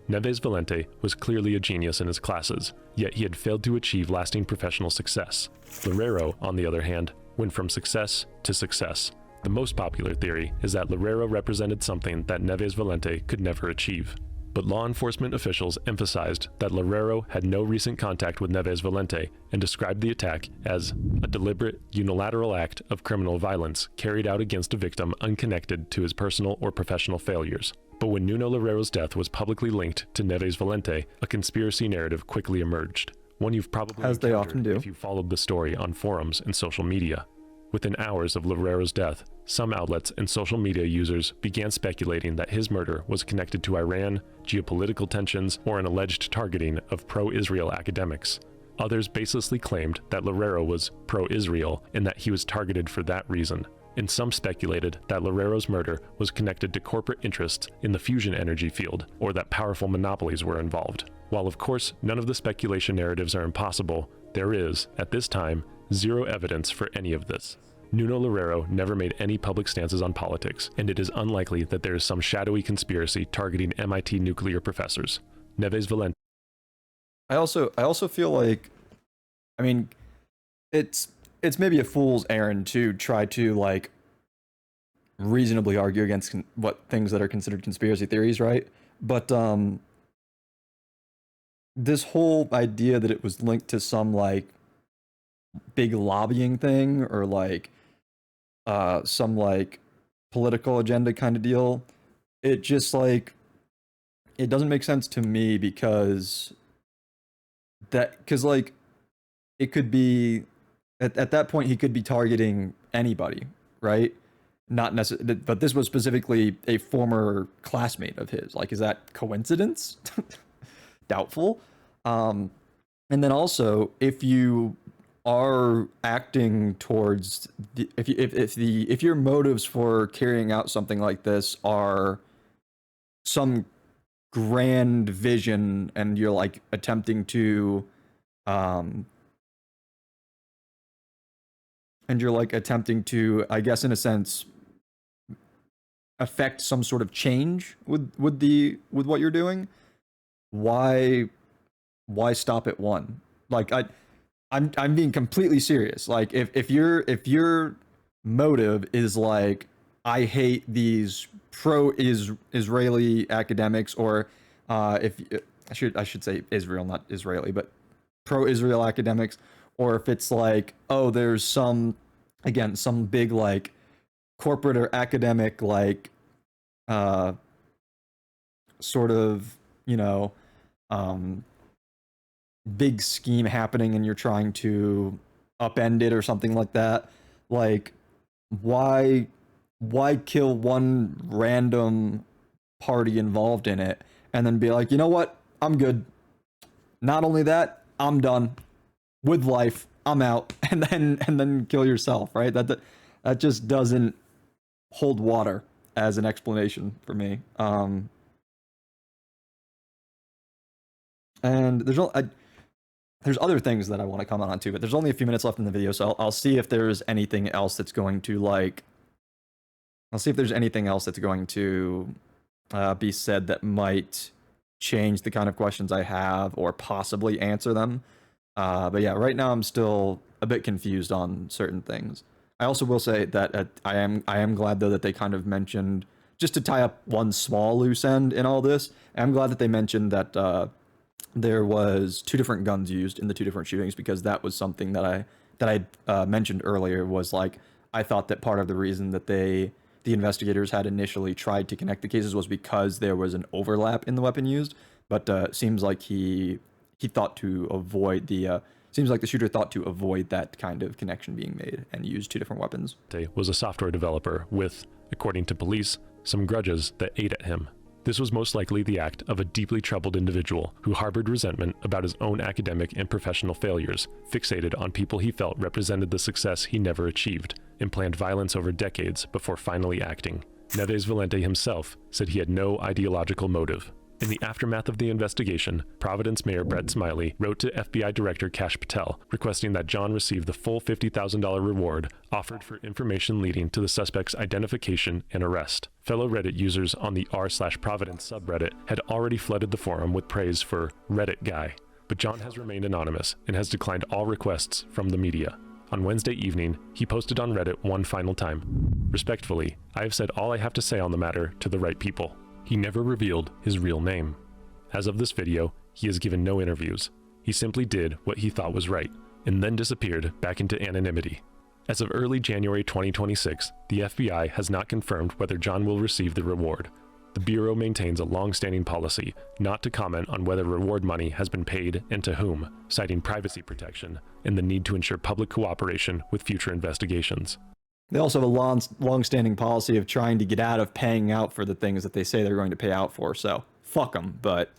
B: Neves Valente was clearly a genius in his classes, yet he had failed to achieve lasting professional success. Loureiro, on the other hand, went from success to success. The most popular theory is that Loureiro represented something that Neves Valente could never achieve. But law enforcement officials emphasized that Loureiro had no recent contact with Neves Valente and described the attack as a deliberate, unilateral act of criminal violence carried out against a victim unconnected to his personal or professional failures. But when Nuno Loureiro's death was publicly linked to Neves Valente, a conspiracy narrative quickly emerged, one you've probably
A: As they
B: encountered
A: often do.
B: if you followed the story on forums and social media. Within hours of Loureiro's death, some outlets and social media users began speculating that his murder was connected to Iran, geopolitical tensions, or an alleged targeting of pro-Israel academics. Others baselessly claimed that Loureiro was pro-Israel and that he was targeted for that reason. And some speculated that Loureiro's murder was connected to corporate interests in the fusion energy field, or that powerful monopolies were involved. While of course none of the speculation narratives are impossible, there is, at this time, zero evidence for any of this. Nuno Loureiro never made any public stances on politics, and it is unlikely that there is some shadowy conspiracy targeting MIT nuclear professors. Neves Valente.
A: I also feel like, I mean, it's maybe a fool's errand to try to like reasonably argue against what things that are considered conspiracy theories, right? But this whole idea that it was linked to some like big lobbying thing or like some like political agenda kind of deal, it just like it doesn't make sense to me because like it could be at that point he could be targeting anybody, right? Not necessarily, but this was specifically a former classmate of his. Like, is that coincidence? Doubtful. And then also, if you are acting towards if your motives for carrying out something like this are some grand vision and you're like attempting to I guess in a sense affect some sort of change with what you're doing, why stop at one? Like I'm being completely serious. Like if your motive is like, I hate these pro-Israeli academics, or if I should say Israel, not Israeli, but pro-Israel academics, or if it's like, oh, there's some big like corporate or academic like sort of, you know, big scheme happening and you're trying to upend it or something like that, like why kill one random party involved in it and then be like, you know what, I'm good, not only that, I'm done with life, I'm out, and then kill yourself, right? That just doesn't hold water as an explanation for me. And there's other things that I want to comment on too, but there's only a few minutes left in the video, so I'll see if there's anything else that's going to be said that might change the kind of questions I have or possibly answer them. But yeah, right now I'm still a bit confused on certain things. I also will say that I am glad though that they kind of mentioned, just to tie up one small loose end in all this, I'm glad that they mentioned that there was 2 different guns used in the 2 different shootings, because that was something that I mentioned earlier, was like, I thought that part of the reason that they the investigators had initially tried to connect the cases was because there was an overlap in the weapon used, but seems like he thought to avoid the seems like the shooter thought to avoid that kind of connection being made and used two different weapons.
B: Was a software developer with, according to police, some grudges that ate at him. This was most likely the act of a deeply troubled individual who harbored resentment about his own academic and professional failures, fixated on people he felt represented the success he never achieved, and planned violence over decades before finally acting. Neves Valente himself said he had no ideological motive. In the aftermath of the investigation, Providence Mayor Brett Smiley wrote to FBI Director Kash Patel requesting that John receive the full $50,000 reward offered for information leading to the suspect's identification and arrest. Fellow Reddit users on the r/Providence subreddit had already flooded the forum with praise for Reddit Guy, but John has remained anonymous and has declined all requests from the media. On Wednesday evening, he posted on Reddit one final time. Respectfully, I have said all I have to say on the matter to the right people. He never revealed his real name. As of this video, he has given no interviews. He simply did what he thought was right, and then disappeared back into anonymity. As of early January 2026, the FBI has not confirmed whether John will receive the reward. The Bureau maintains a long-standing policy not to comment on whether reward money has been paid and to whom, citing privacy protection and the need to ensure public cooperation with future investigations.
A: They also have a long-standing policy of trying to get out of paying out for the things that they say they're going to pay out for, so fuck them, but...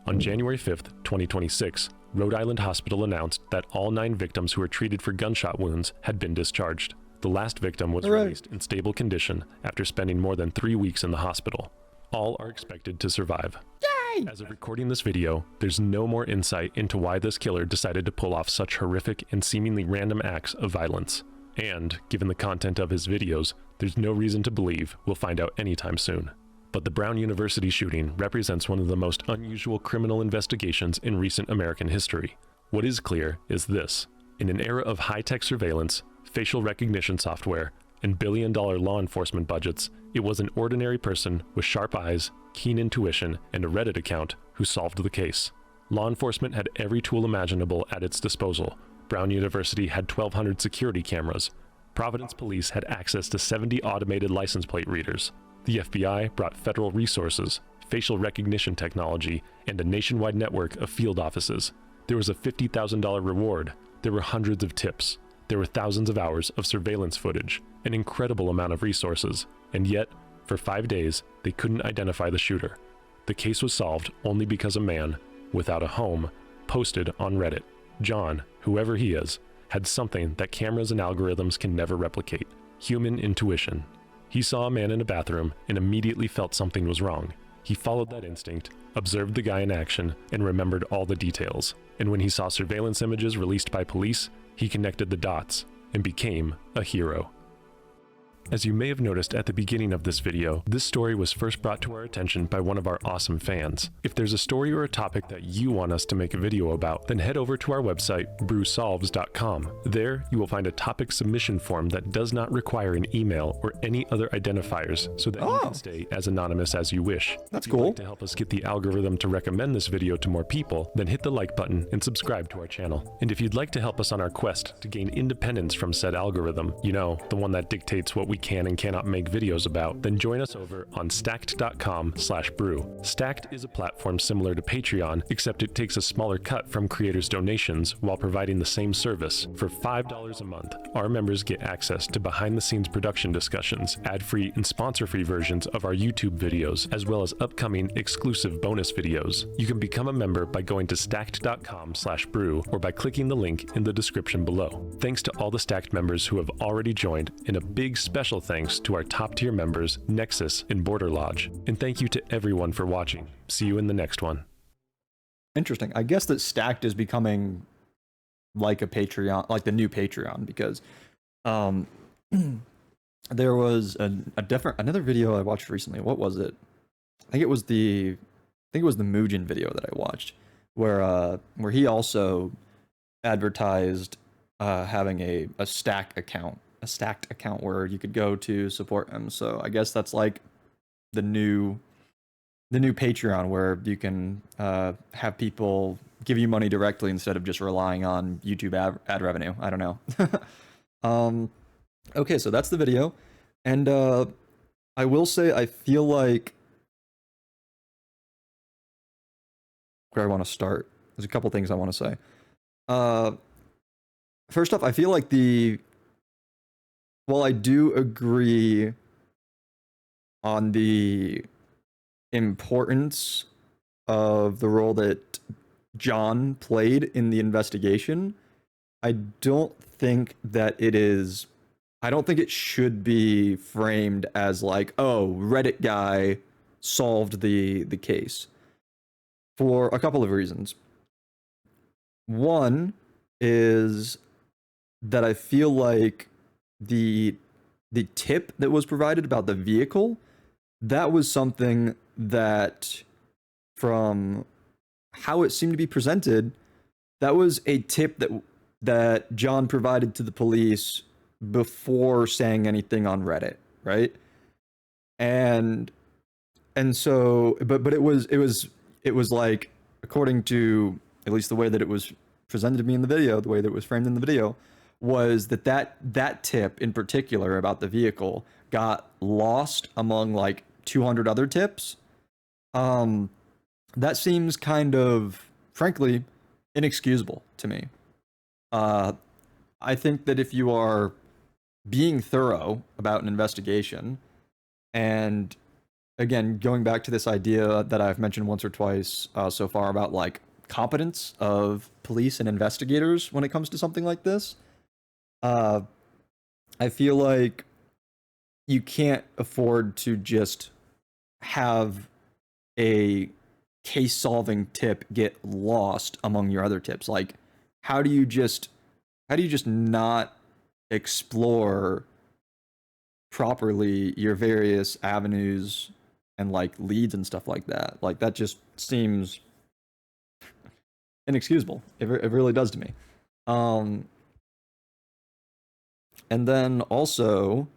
B: On January 5th, 2026, Rhode Island Hospital announced that all 9 victims who were treated for gunshot wounds had been discharged. The last victim was released in stable condition after spending more than 3 weeks in the hospital. All are expected to survive. Yay! As of recording this video, there's no more insight into why this killer decided to pull off such horrific and seemingly random acts of violence. And, given the content of his videos, there's no reason to believe we'll find out anytime soon. But the Brown University shooting represents one of the most unusual criminal investigations in recent American history. What is clear is this: in an era of high-tech surveillance, facial recognition software, and billion-dollar law enforcement budgets, it was an ordinary person with sharp eyes, keen intuition, and a Reddit account who solved the case. Law enforcement had every tool imaginable at its disposal. Brown University had 1,200 security cameras. Providence Police had access to 70 automated license plate readers. The FBI brought federal resources, facial recognition technology, and a nationwide network of field offices. There was a $50,000 reward. There were hundreds of tips. There were thousands of hours of surveillance footage, an incredible amount of resources. And yet, for 5 days, they couldn't identify the shooter. The case was solved only because a man, without a home, posted on Reddit. John, whoever he is, had something that cameras and algorithms can never replicate: human intuition. He saw a man in a bathroom and immediately felt something was wrong. He followed that instinct, observed the guy in action, and remembered all the details. And when he saw surveillance images released by police, he connected the dots and became a hero. As you may have noticed at the beginning of this video, this story was first brought to our attention by one of our awesome fans. If there's a story or a topic that you want us to make a video about, then head over to our website, brewsolves.com. There, you will find a topic submission form that does not require an email or any other identifiers, so that you can stay as anonymous as you wish.
A: That's
B: If you'd
A: cool.
B: like to help us get the algorithm to recommend this video to more people, then hit the like button and subscribe to our channel. And if you'd like to help us on our quest to gain independence from said algorithm, you know, the one that dictates what we can and cannot make videos about, then join us over on stacked.com/brew. Stacked is a platform similar to Patreon, except it takes a smaller cut from creators' donations while providing the same service. For $5 a month, our members get access to behind-the-scenes production discussions, ad-free and sponsor-free versions of our YouTube videos, as well as upcoming exclusive bonus videos. You can become a member by going to stacked.com/brew or by clicking the link in the description below. Thanks to all the Stacked members who have already joined, and a big special thanks to our top-tier members, Nexus and Border Lodge. And thank you to everyone for watching. See you in the next one.
A: Interesting. I guess that Stacked is becoming like a Patreon, like the new Patreon, because there was another video I watched recently. What was it? I think it was the Mugen video that I watched, where he also advertised having a stacked account where you could go to support him. So I guess that's like the new Patreon, where you can have people give you money directly instead of just relying on YouTube ad revenue. I don't know. Okay, so that's the video. And I will say I feel like where I want to start. There's a couple things I want to say. Uh, First off, I feel like well, I do agree on the importance of the role that John played in the investigation. I don't think that it is. I don't think it should be framed as like, oh, Reddit guy solved the case for a couple of reasons. One is that I feel like the the tip that was provided about the vehicle, that was something that, from how it seemed to be presented, that was a tip that John provided to the police before saying anything on Reddit, right? And so, but it was like, according to at least the way that it was presented to me in the video, the way that it was framed in the video, was that tip in particular about the vehicle got lost among like 200 other tips. Um, that seems kind of, frankly, inexcusable to me. Uh, I think that if you are being thorough about an investigation, and again, going back to this idea that I've mentioned once or twice so far about like competence of police and investigators when it comes to something like this, uh, I feel like you can't afford to just have a case solving tip get lost among your other tips. Like, how do you just not explore properly your various avenues and like leads and stuff like that? Like, that just seems inexcusable. It really does to me. Um, and then also,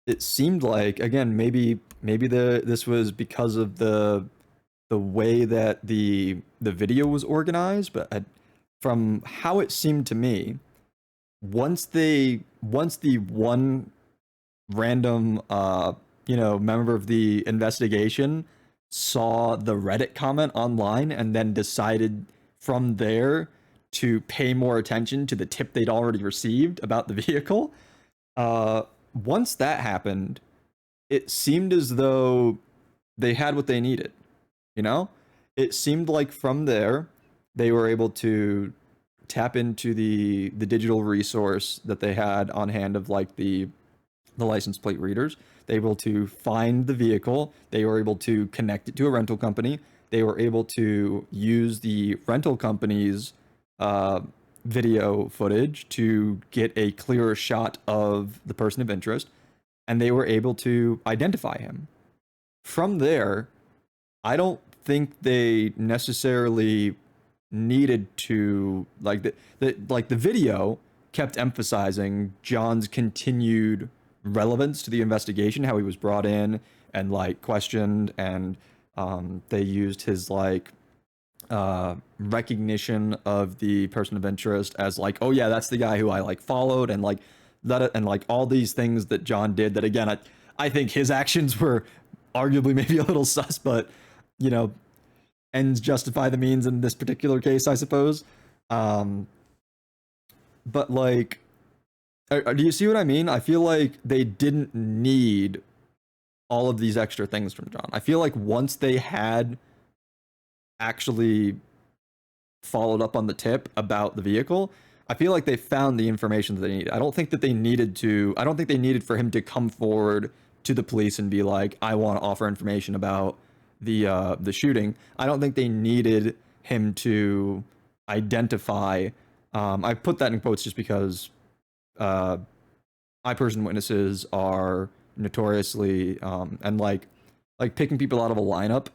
A: it seemed like, again, maybe this was because of the way that the video was organized, but from how it seemed to me, once the one random member of the investigation saw the Reddit comment online and then decided from there to pay more attention to the tip they'd already received about the vehicle, uh once that happened, it seemed as though they had what they needed, you know? It seemed like from there they were able to tap into the digital resource that they had on hand of like the license plate readers. They were able to find the vehicle. They were able to connect it to a rental company. They were able to use the rental company's uh, video footage to get a clearer shot of the person of interest, and they were able to identify him. From there, I don't think they necessarily needed to the video kept emphasizing John's continued relevance to the investigation, how he was brought in and like questioned, and they used his like recognition of the person of interest as like, oh yeah, that's the guy who I like followed, and like that, and like all these things that John did that, again, I think his actions were arguably maybe a little sus, but you know, ends justify the means in this particular case, I suppose. Um, but like, do you see what I mean? I feel like they didn't need all of these extra things from John. I feel like once they had actually followed up on the tip about the vehicle, I feel like they found the information that they needed. I don't think they needed for him to come forward to the police and be like, I want to offer information about the shooting. I don't think they needed him to identify. I put that in quotes just because eye-person witnesses are notoriously and like picking people out of a lineup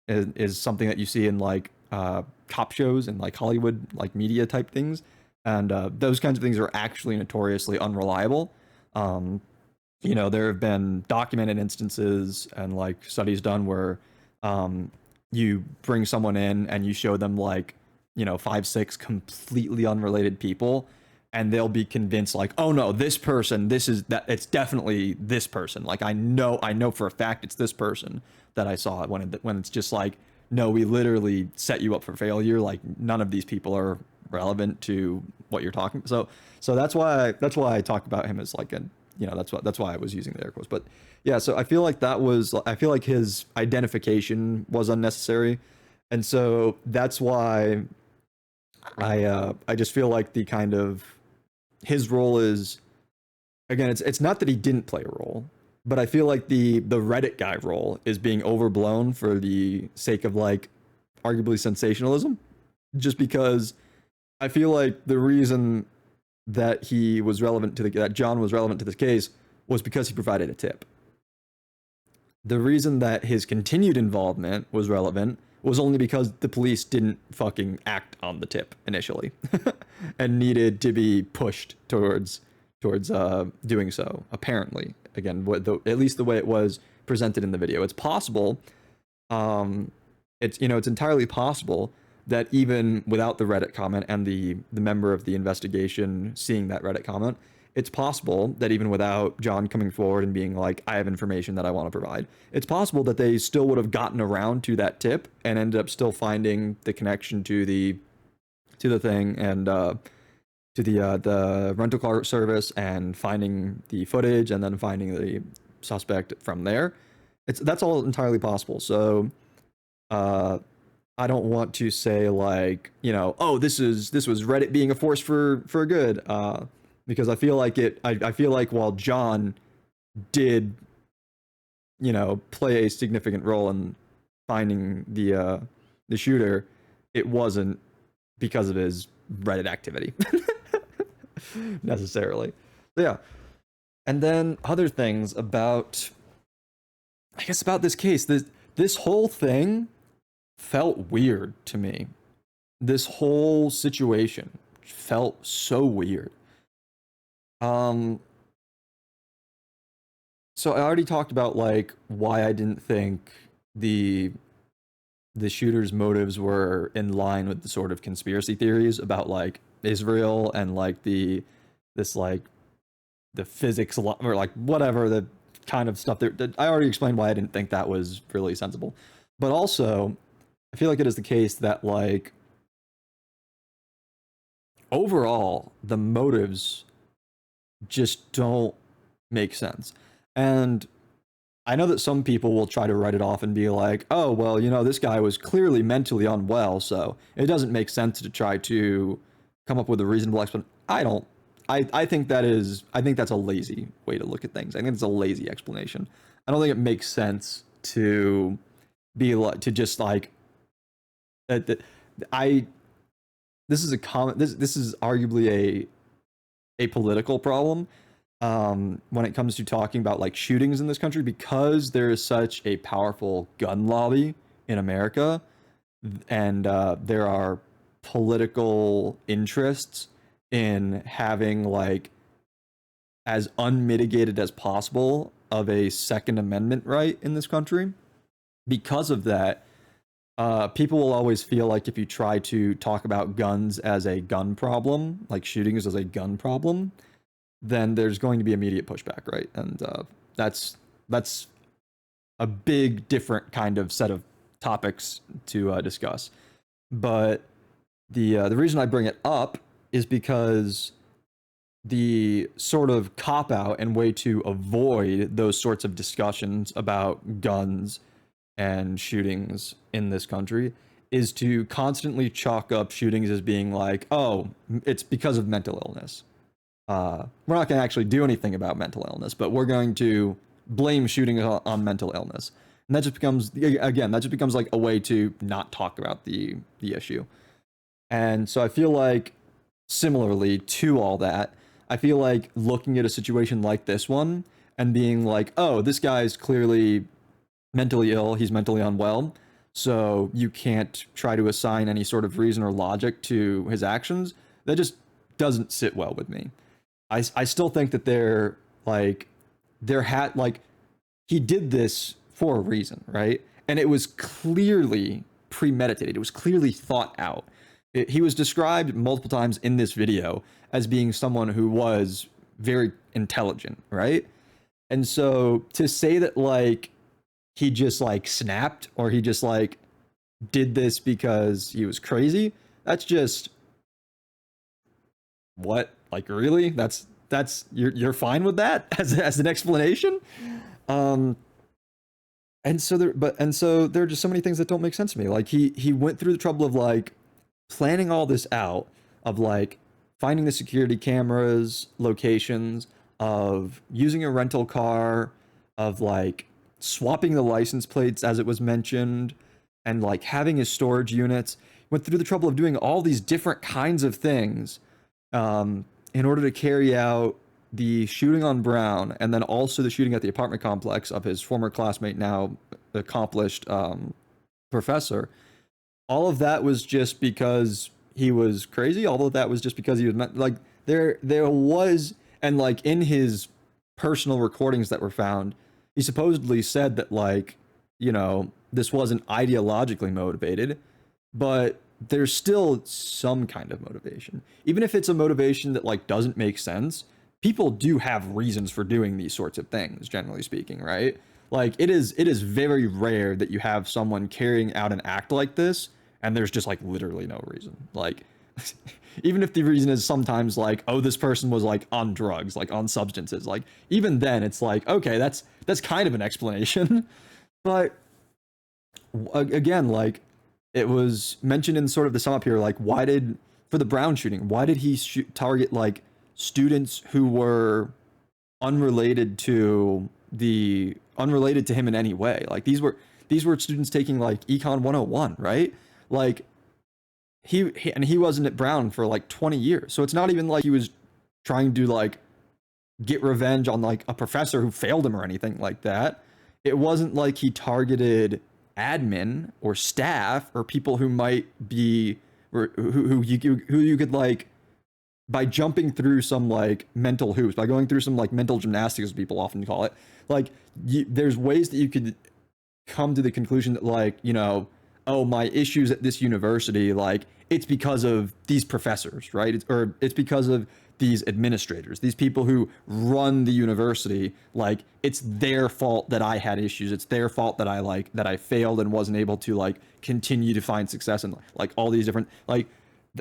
A: is something that you see in like cop shows and like Hollywood like media type things, and those kinds of things are actually notoriously unreliable. Um, there have been documented instances and like studies done where you bring someone in and you show them like 5 6 completely unrelated people, and they'll be convinced like, oh no, this person, this is that, it's definitely this person. Like I know for a fact it's this person that I saw it, when it's just like, no, we literally set you up for failure. Like none of these people are relevant to what you're talking. So that's why I talk about him as like a, you know, that's why I was using the air quotes. But yeah, so I feel like his identification was unnecessary, and so that's why I just feel like the kind of his role is, again, it's not that he didn't play a role, but I feel like the Reddit guy role is being overblown for the sake of like arguably sensationalism, just because I feel like the reason that he was relevant to that John was relevant to this case was because he provided a tip. The reason that his continued involvement was relevant was only because the police didn't fucking act on the tip initially and needed to be pushed towards doing so, apparently. Again, at least the way it was presented in the video. It's possible, it's entirely possible that even without the Reddit comment and the member of the investigation seeing that Reddit comment, it's possible that even without John coming forward and being like, I have information that I want to provide, it's possible that they still would have gotten around to that tip and ended up still finding the connection to the thing and to the rental car service and finding the footage and then finding the suspect from there. That's all entirely possible. So I don't want to say like, oh, this was Reddit being a force for good, because I feel like I feel like while John did, play a significant role in finding the shooter, it wasn't because of his Reddit activity necessarily. But yeah, and then other things about this case. This whole thing felt weird to me. This whole situation felt so weird. So I already talked about like why I didn't think the shooter's motives were in line with the sort of conspiracy theories about like Israel and like the physics or like whatever, the kind of stuff that I already explained why I didn't think that was really sensible. But also I feel like it is the case that like overall the motives just don't make sense. And I know that some people will try to write it off and be like, oh, well, this guy was clearly mentally unwell, so it doesn't make sense to try to come up with a reasonable explanation. I think that's a lazy way to look at things. I think it's a lazy explanation. I don't think it makes sense to be like, to just like, this is arguably a political problem when it comes to talking about like shootings in this country, because there is such a powerful gun lobby in America, and there are political interests in having like as unmitigated as possible of a Second Amendment right in this country. Because of that, people will always feel like if you try to talk about guns as a gun problem, like shootings as a gun problem, then there's going to be immediate pushback, right? And that's a big different kind of set of topics to discuss. But the reason I bring it up is because the sort of cop out and way to avoid those sorts of discussions about guns and shootings in this country is to constantly chalk up shootings as being like, oh, it's because of mental illness. We're not going to actually do anything about mental illness, but we're going to blame shooting on mental illness. And that just becomes like a way to not talk about the issue. And so I feel like similarly to all that, I feel like looking at a situation like this one and being like, oh, this guy's clearly mentally ill, he's mentally unwell, so you can't try to assign any sort of reason or logic to his actions, that just doesn't sit well with me. I still think that he did this for a reason, right? And it was clearly premeditated. It was clearly thought out. he was described multiple times in this video as being someone who was very intelligent, right? And so to say that like he just like snapped or he just like did this because he was crazy, that's just what? Like really? That's you're fine with that as an explanation? Um and so there are just so many things that don't make sense to me. Like he went through the trouble of like planning all this out, of like finding the security cameras locations, of using a rental car, of like swapping the license plates as it was mentioned, and like having his storage units. Went through the trouble of doing all these different kinds of things in order to carry out the shooting on Brown, and then also the shooting at the apartment complex of his former classmate, now accomplished professor. All of that was just because he was crazy. All of that was just because he was like there was, and like in his personal recordings that were found, he supposedly said that like, you know, this wasn't ideologically motivated, but there's still some kind of motivation. Even if it's a motivation that like doesn't make sense, people do have reasons for doing these sorts of things, generally speaking, right? Like it is very rare that you have someone carrying out an act like this and there's just like literally no reason. Like even if the reason is sometimes like, oh, this person was like on drugs, like on substances, like even then it's like, okay, that's kind of an explanation. But again, like it was mentioned in sort of the sum up here, like for the Brown shooting, why did he target like students who were unrelated to him in any way? Like these were students taking like Econ 101, right? Like he wasn't at Brown for like 20 years. So it's not even like he was trying to like get revenge on like a professor who failed him or anything like that. It wasn't like he targeted admin or staff or people who might be who you could like, by jumping through some like mental hoops, by going through some like mental gymnastics, as people often call it. Like there's ways that you could come to the conclusion that like, you know, oh, my issues at this university, like it's because of these professors, right? It's because of these administrators, these people who run the university. Like it's their fault that I had issues. It's their fault that I failed and wasn't able to like continue to find success, and like all these different, like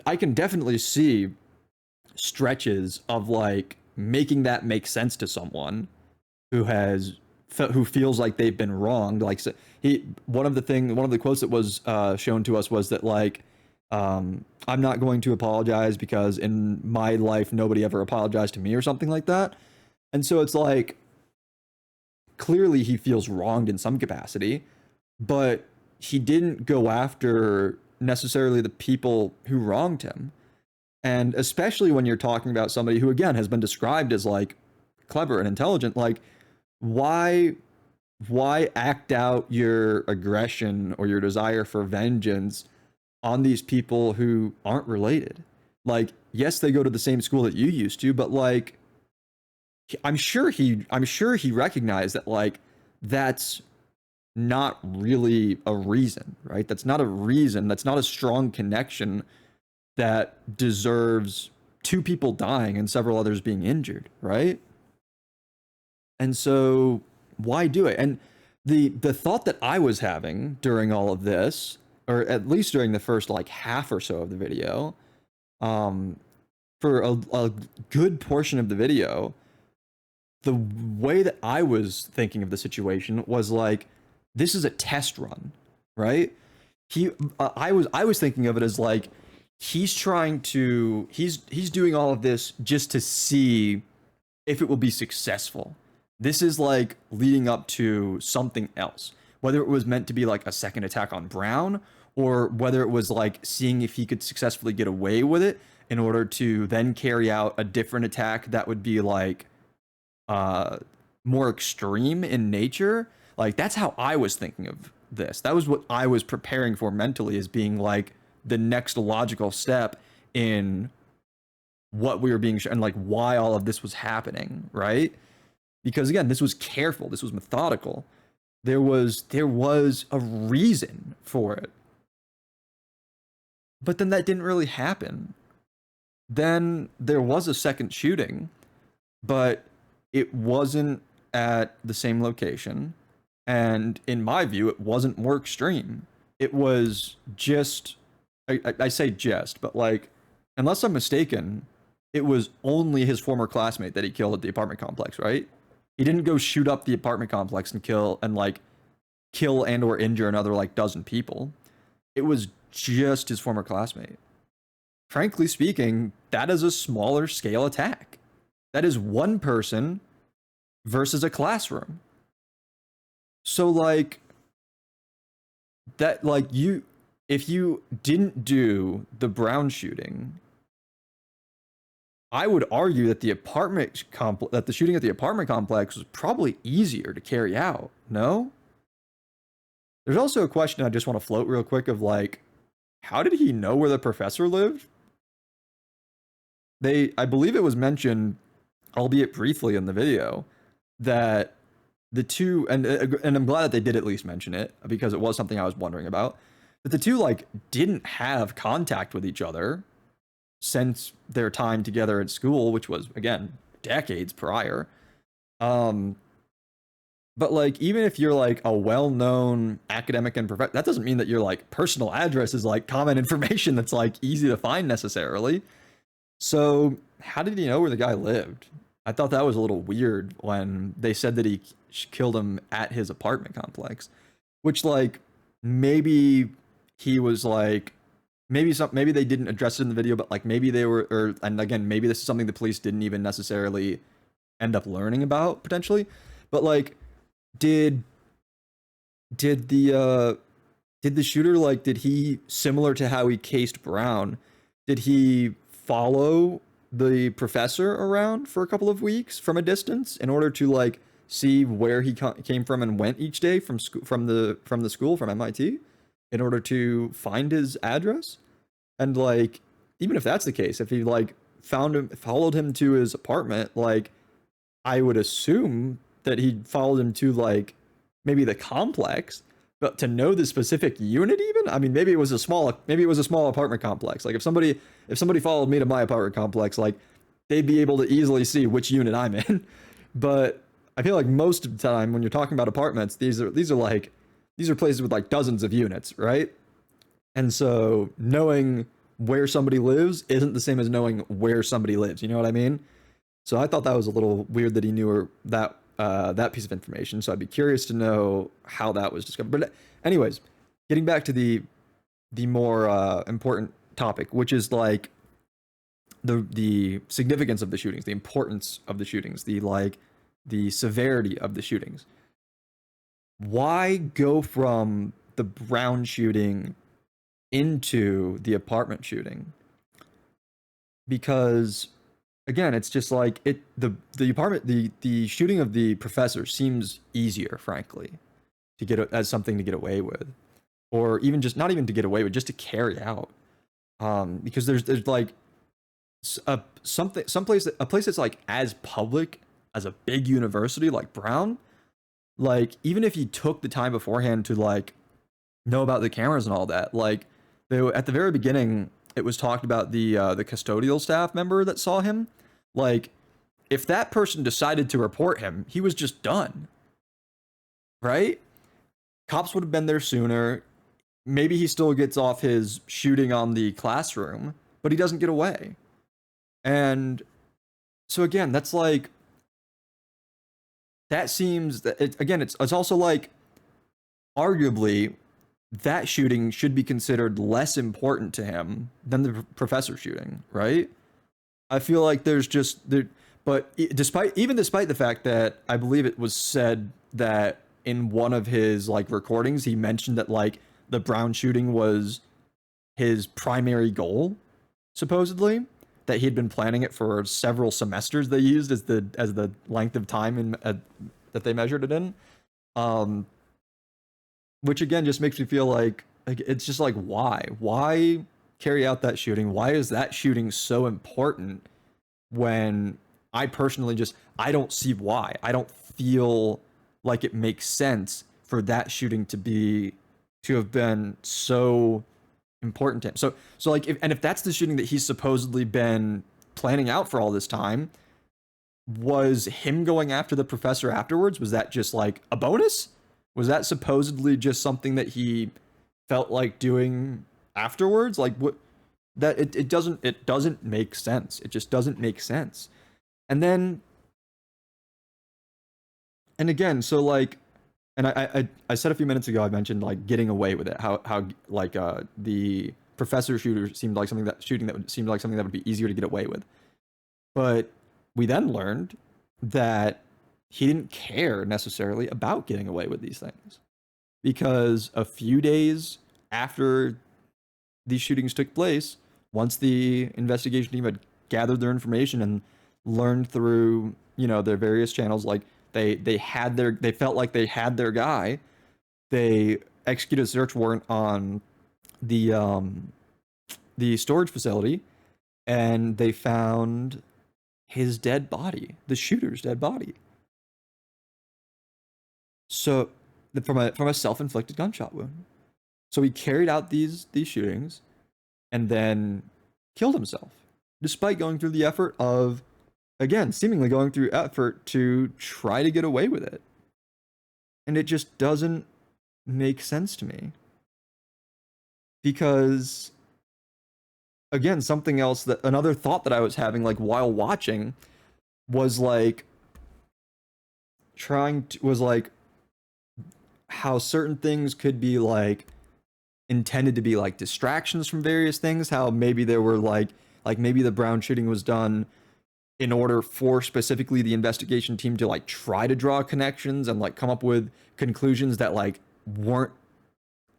A: I can definitely see stretches of like making that make sense to someone who feels like they've been wronged. Like so one of the quotes that was shown to us was that like, I'm not going to apologize because in my life nobody ever apologized to me, or something like that. And so it's like clearly he feels wronged in some capacity, but he didn't go after necessarily the people who wronged him. And especially when you're talking about somebody who again has been described as like clever and intelligent, like why act out your aggression or your desire for vengeance on these people who aren't related? Like, yes, they go to the same school that you used to, but like I'm sure he recognized that like that's not really a reason, right? That's not a reason, that's not a strong connection that deserves two people dying and several others being injured, right? And so why do it? And the thought that I was having during all of this, or at least during the first like half or so of the video, for a good portion of the video, the way that I was thinking of the situation was like, this is a test run, right? I was thinking of it as like, he's doing all of this just to see if it will be successful. This is like leading up to something else, whether it was meant to be like a second attack on Brown, or whether it was like seeing if he could successfully get away with it in order to then carry out a different attack that would be like more extreme in nature. Like that's how I was thinking of this. That was what I was preparing for mentally, as being like the next logical step in what we were being shown, and like why all of this was happening, right? Because again, this was careful, this was methodical. There was a reason for it. But then that didn't really happen. Then there was a second shooting, but it wasn't at the same location. And in my view, it wasn't more extreme. It was just, I say just, but like, unless I'm mistaken, it was only his former classmate that he killed at the apartment complex, right? He didn't go shoot up the apartment complex and kill and or injure another like dozen people. It was just his former classmate. Frankly speaking, that is a smaller scale attack. That is one person versus a classroom. So like that, like if you didn't do the Brown shooting, I would argue that that the shooting at the apartment complex was probably easier to carry out. No? There's also a question I just want to float real quick of like, how did he know where the professor lived? I believe it was mentioned, albeit briefly in the video, that the two, and I'm glad that they did at least mention it because it was something I was wondering about, that the two like didn't have contact with each other since their time together at school, which was again decades prior. But like, even if you're like a well-known academic and professor, that doesn't mean that your like personal address is like common information that's like easy to find necessarily. So how did he know where the guy lived? I thought that was a little weird when they said that he killed him at his apartment complex, which like maybe he was like, maybe they didn't address it in the video, but like maybe they were, and again, maybe this is something the police didn't even necessarily end up learning about potentially, but like, did the shooter, like, did he, similar to how he cased Brown, did he follow the professor around for a couple of weeks from a distance in order to like see where he came from and went each day from the school from MIT in order to find his address? And like, even if that's the case, if he like followed him to his apartment, like I would assume that he followed him to like maybe the complex, but to know the specific unit, even, I mean, maybe it was a small apartment complex. Like if somebody followed me to my apartment complex, like they'd be able to easily see which unit I'm in. But I feel like most of the time when you're talking about apartments, these are places with like dozens of units, right? And so knowing where somebody lives isn't the same as knowing where somebody lives. You know what I mean? So I thought that was a little weird that he knew that piece of information. So I'd be curious to know how that was discovered. But anyways, getting back to the more important topic, which is like the significance of the shootings, the importance of the shootings, the severity of the shootings. Why go from the Brown shooting into the apartment shooting? Because again, it's just like the shooting of the professor seems easier, frankly, to get as something to get away with, or even just not even to get away with, just to carry out. Because there's like a place that's like as public as a big university like Brown. Like even if you took the time beforehand to like know about the cameras and all that, like at the very beginning, it was talked about the custodial staff member that saw him. Like, if that person decided to report him, he was just done, right? Cops would have been there sooner. Maybe he still gets off his shooting on the classroom, but he doesn't get away. And so again, that's like, that seems that it's also like, arguably, that shooting should be considered less important to him than the professor shooting, right? I feel like there's just there, but despite the fact that I believe it was said that in one of his like recordings he mentioned that like the Brown shooting was his primary goal, supposedly, that he had been planning it for several semesters. They used as the length of time that they measured it in. Which again just makes me feel like it's just like, why carry out that shooting? Why is that shooting so important when I personally I don't see why. I don't feel like it makes sense for that shooting to have been so important to him. So like if that's the shooting that he's supposedly been planning out for all this time, was him going after the professor afterwards, was that just like a bonus? Was that supposedly just something that he felt like doing afterwards? Like what, that it doesn't make sense. It just doesn't make sense. And then and again, so like, and I said a few minutes ago, I mentioned like getting away with it. How like the professor shooter seemed like something that shooting that would seem like something that would be easier to get away with. But we then learned that he didn't care necessarily about getting away with these things, because a few days after these shootings took place, once the investigation team had gathered their information and learned through, you know, their various channels, like they felt like they had their guy, they executed a search warrant on the storage facility, and they found his dead body, the shooter's dead body. So from a self-inflicted gunshot wound. So he carried out these shootings and then killed himself, despite going through the effort of, again, seemingly going through effort to try to get away with it. And it just doesn't make sense to me. Because, again, something else that, another thought that I was having, like, while watching, was like, was like, how certain things could be, like, intended to be, like, distractions from various things. How maybe there were, like maybe the Brown shooting was done in order for specifically the investigation team to, like, try to draw connections and, like, come up with conclusions that, like, weren't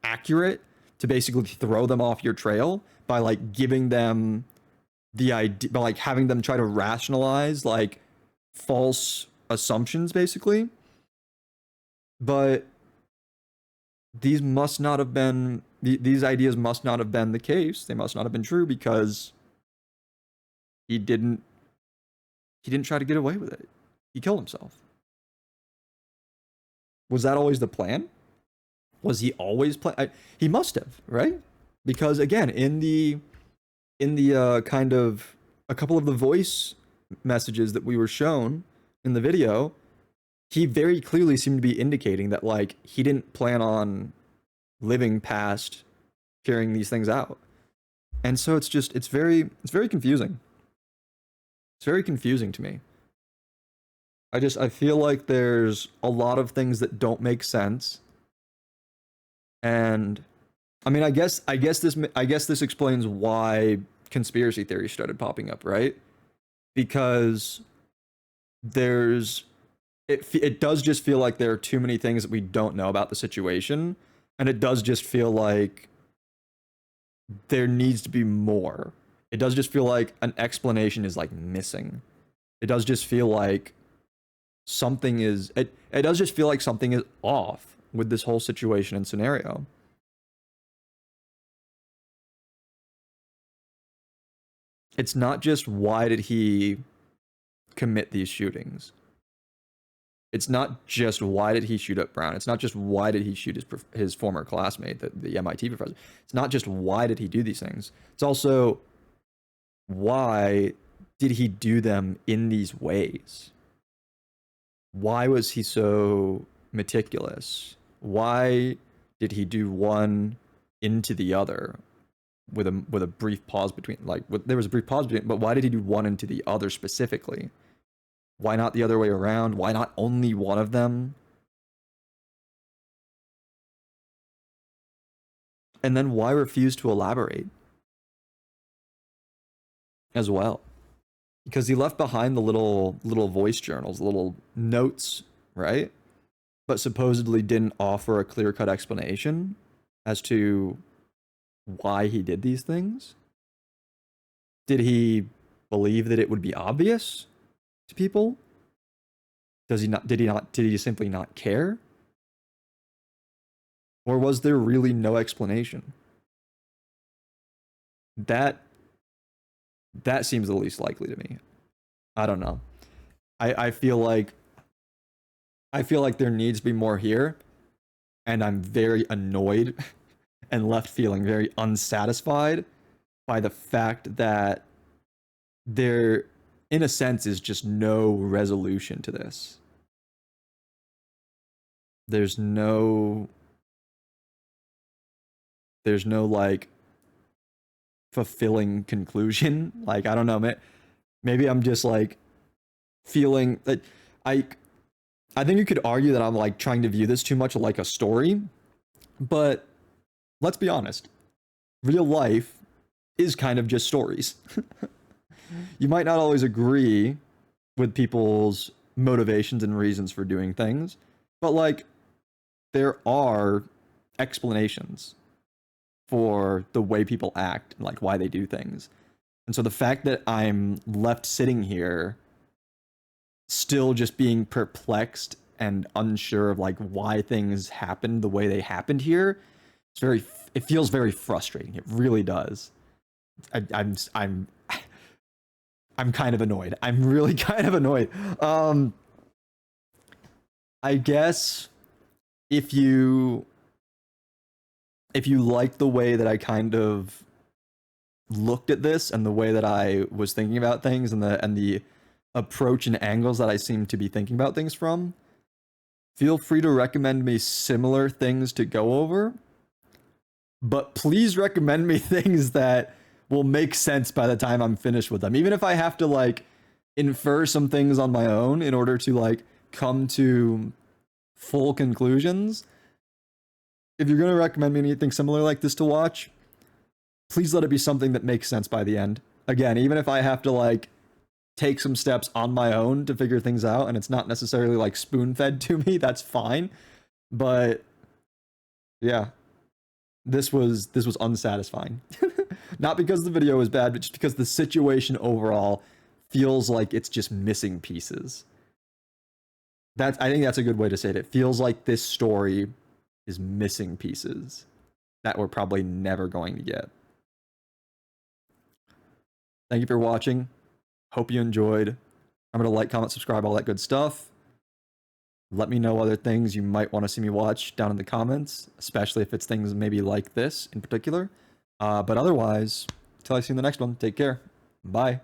A: accurate, to basically throw them off your trail by, like, giving them the idea, by, like, having them try to rationalize, like, false assumptions, basically. But these must not have been, these ideas must not have been the case. They must not have been true, because he didn't try to get away with it. He killed himself. Was that always the plan? Was he always he must have, right? Because again, in the kind of a couple of the voice messages that we were shown in the video, he very clearly seemed to be indicating that, like, he didn't plan on living past carrying these things out. And so it's very confusing. It's very confusing to me. I feel like there's a lot of things that don't make sense. And I mean, I guess this explains why conspiracy theories started popping up, right? Because it does just feel like there are too many things that we don't know about the situation, and it does just feel like there needs to be more. It does just feel like an explanation is, like, missing. It does just feel like something is it does just feel like something is off with this whole situation and scenario. It's not just why did he commit these shootings. It's not just why did he shoot up Brown. It's not just why did he shoot his former classmate, the MIT professor. It's not just why did he do these things. It's also why did he do them in these ways? Why was he so meticulous? Why did he do one into the other with a brief pause between, like, there was a brief pause between, but why did he do one into the other specifically? Why not the other way around? Why not only one of them? And then why refuse to elaborate as well? Because he left behind the little voice journals, little notes, right? But supposedly didn't offer a clear-cut explanation as to why he did these things. Did he believe that it would be obvious to people? Did he simply not care? Or was there really no explanation? That seems the least likely to me. I don't know. I feel like there needs to be more here, and I'm very annoyed and left feeling very unsatisfied by the fact that there, in a sense, is just no resolution to this. There's no like fulfilling conclusion. Like, I don't know, maybe I'm just like feeling that I think you could argue that I'm like trying to view this too much like a story, but let's be honest. Real life is kind of just stories. You might not always agree with people's motivations and reasons for doing things, but like there are explanations for the way people act and like why they do things. And so the fact that I'm left sitting here still just being perplexed and unsure of like why things happened the way they happened here, it feels very frustrating. It really does. I'm kind of annoyed. I'm really kind of annoyed. I guess if you like the way that I kind of looked at this and the way that I was thinking about things and the approach and angles that I seem to be thinking about things from, feel free to recommend me similar things to go over. But please recommend me things that will make sense by the time I'm finished with them. Even if I have to like infer some things on my own in order to like come to full conclusions. If you're going to recommend me anything similar like this to watch, please let it be something that makes sense by the end. Again, even if I have to like take some steps on my own to figure things out and it's not necessarily like spoon-fed to me, that's fine. But yeah, this was unsatisfying. Not because the video was bad, but just because the situation overall feels like it's just missing pieces. I think that's a good way to say it. It feels like this story is missing pieces that we're probably never going to get. Thank you for watching. Hope you enjoyed. Remember to like, comment, subscribe, all that good stuff. Let me know other things you might want to see me watch down in the comments, especially if it's things maybe like this in particular. But otherwise, until I see you in the next one, take care. Bye.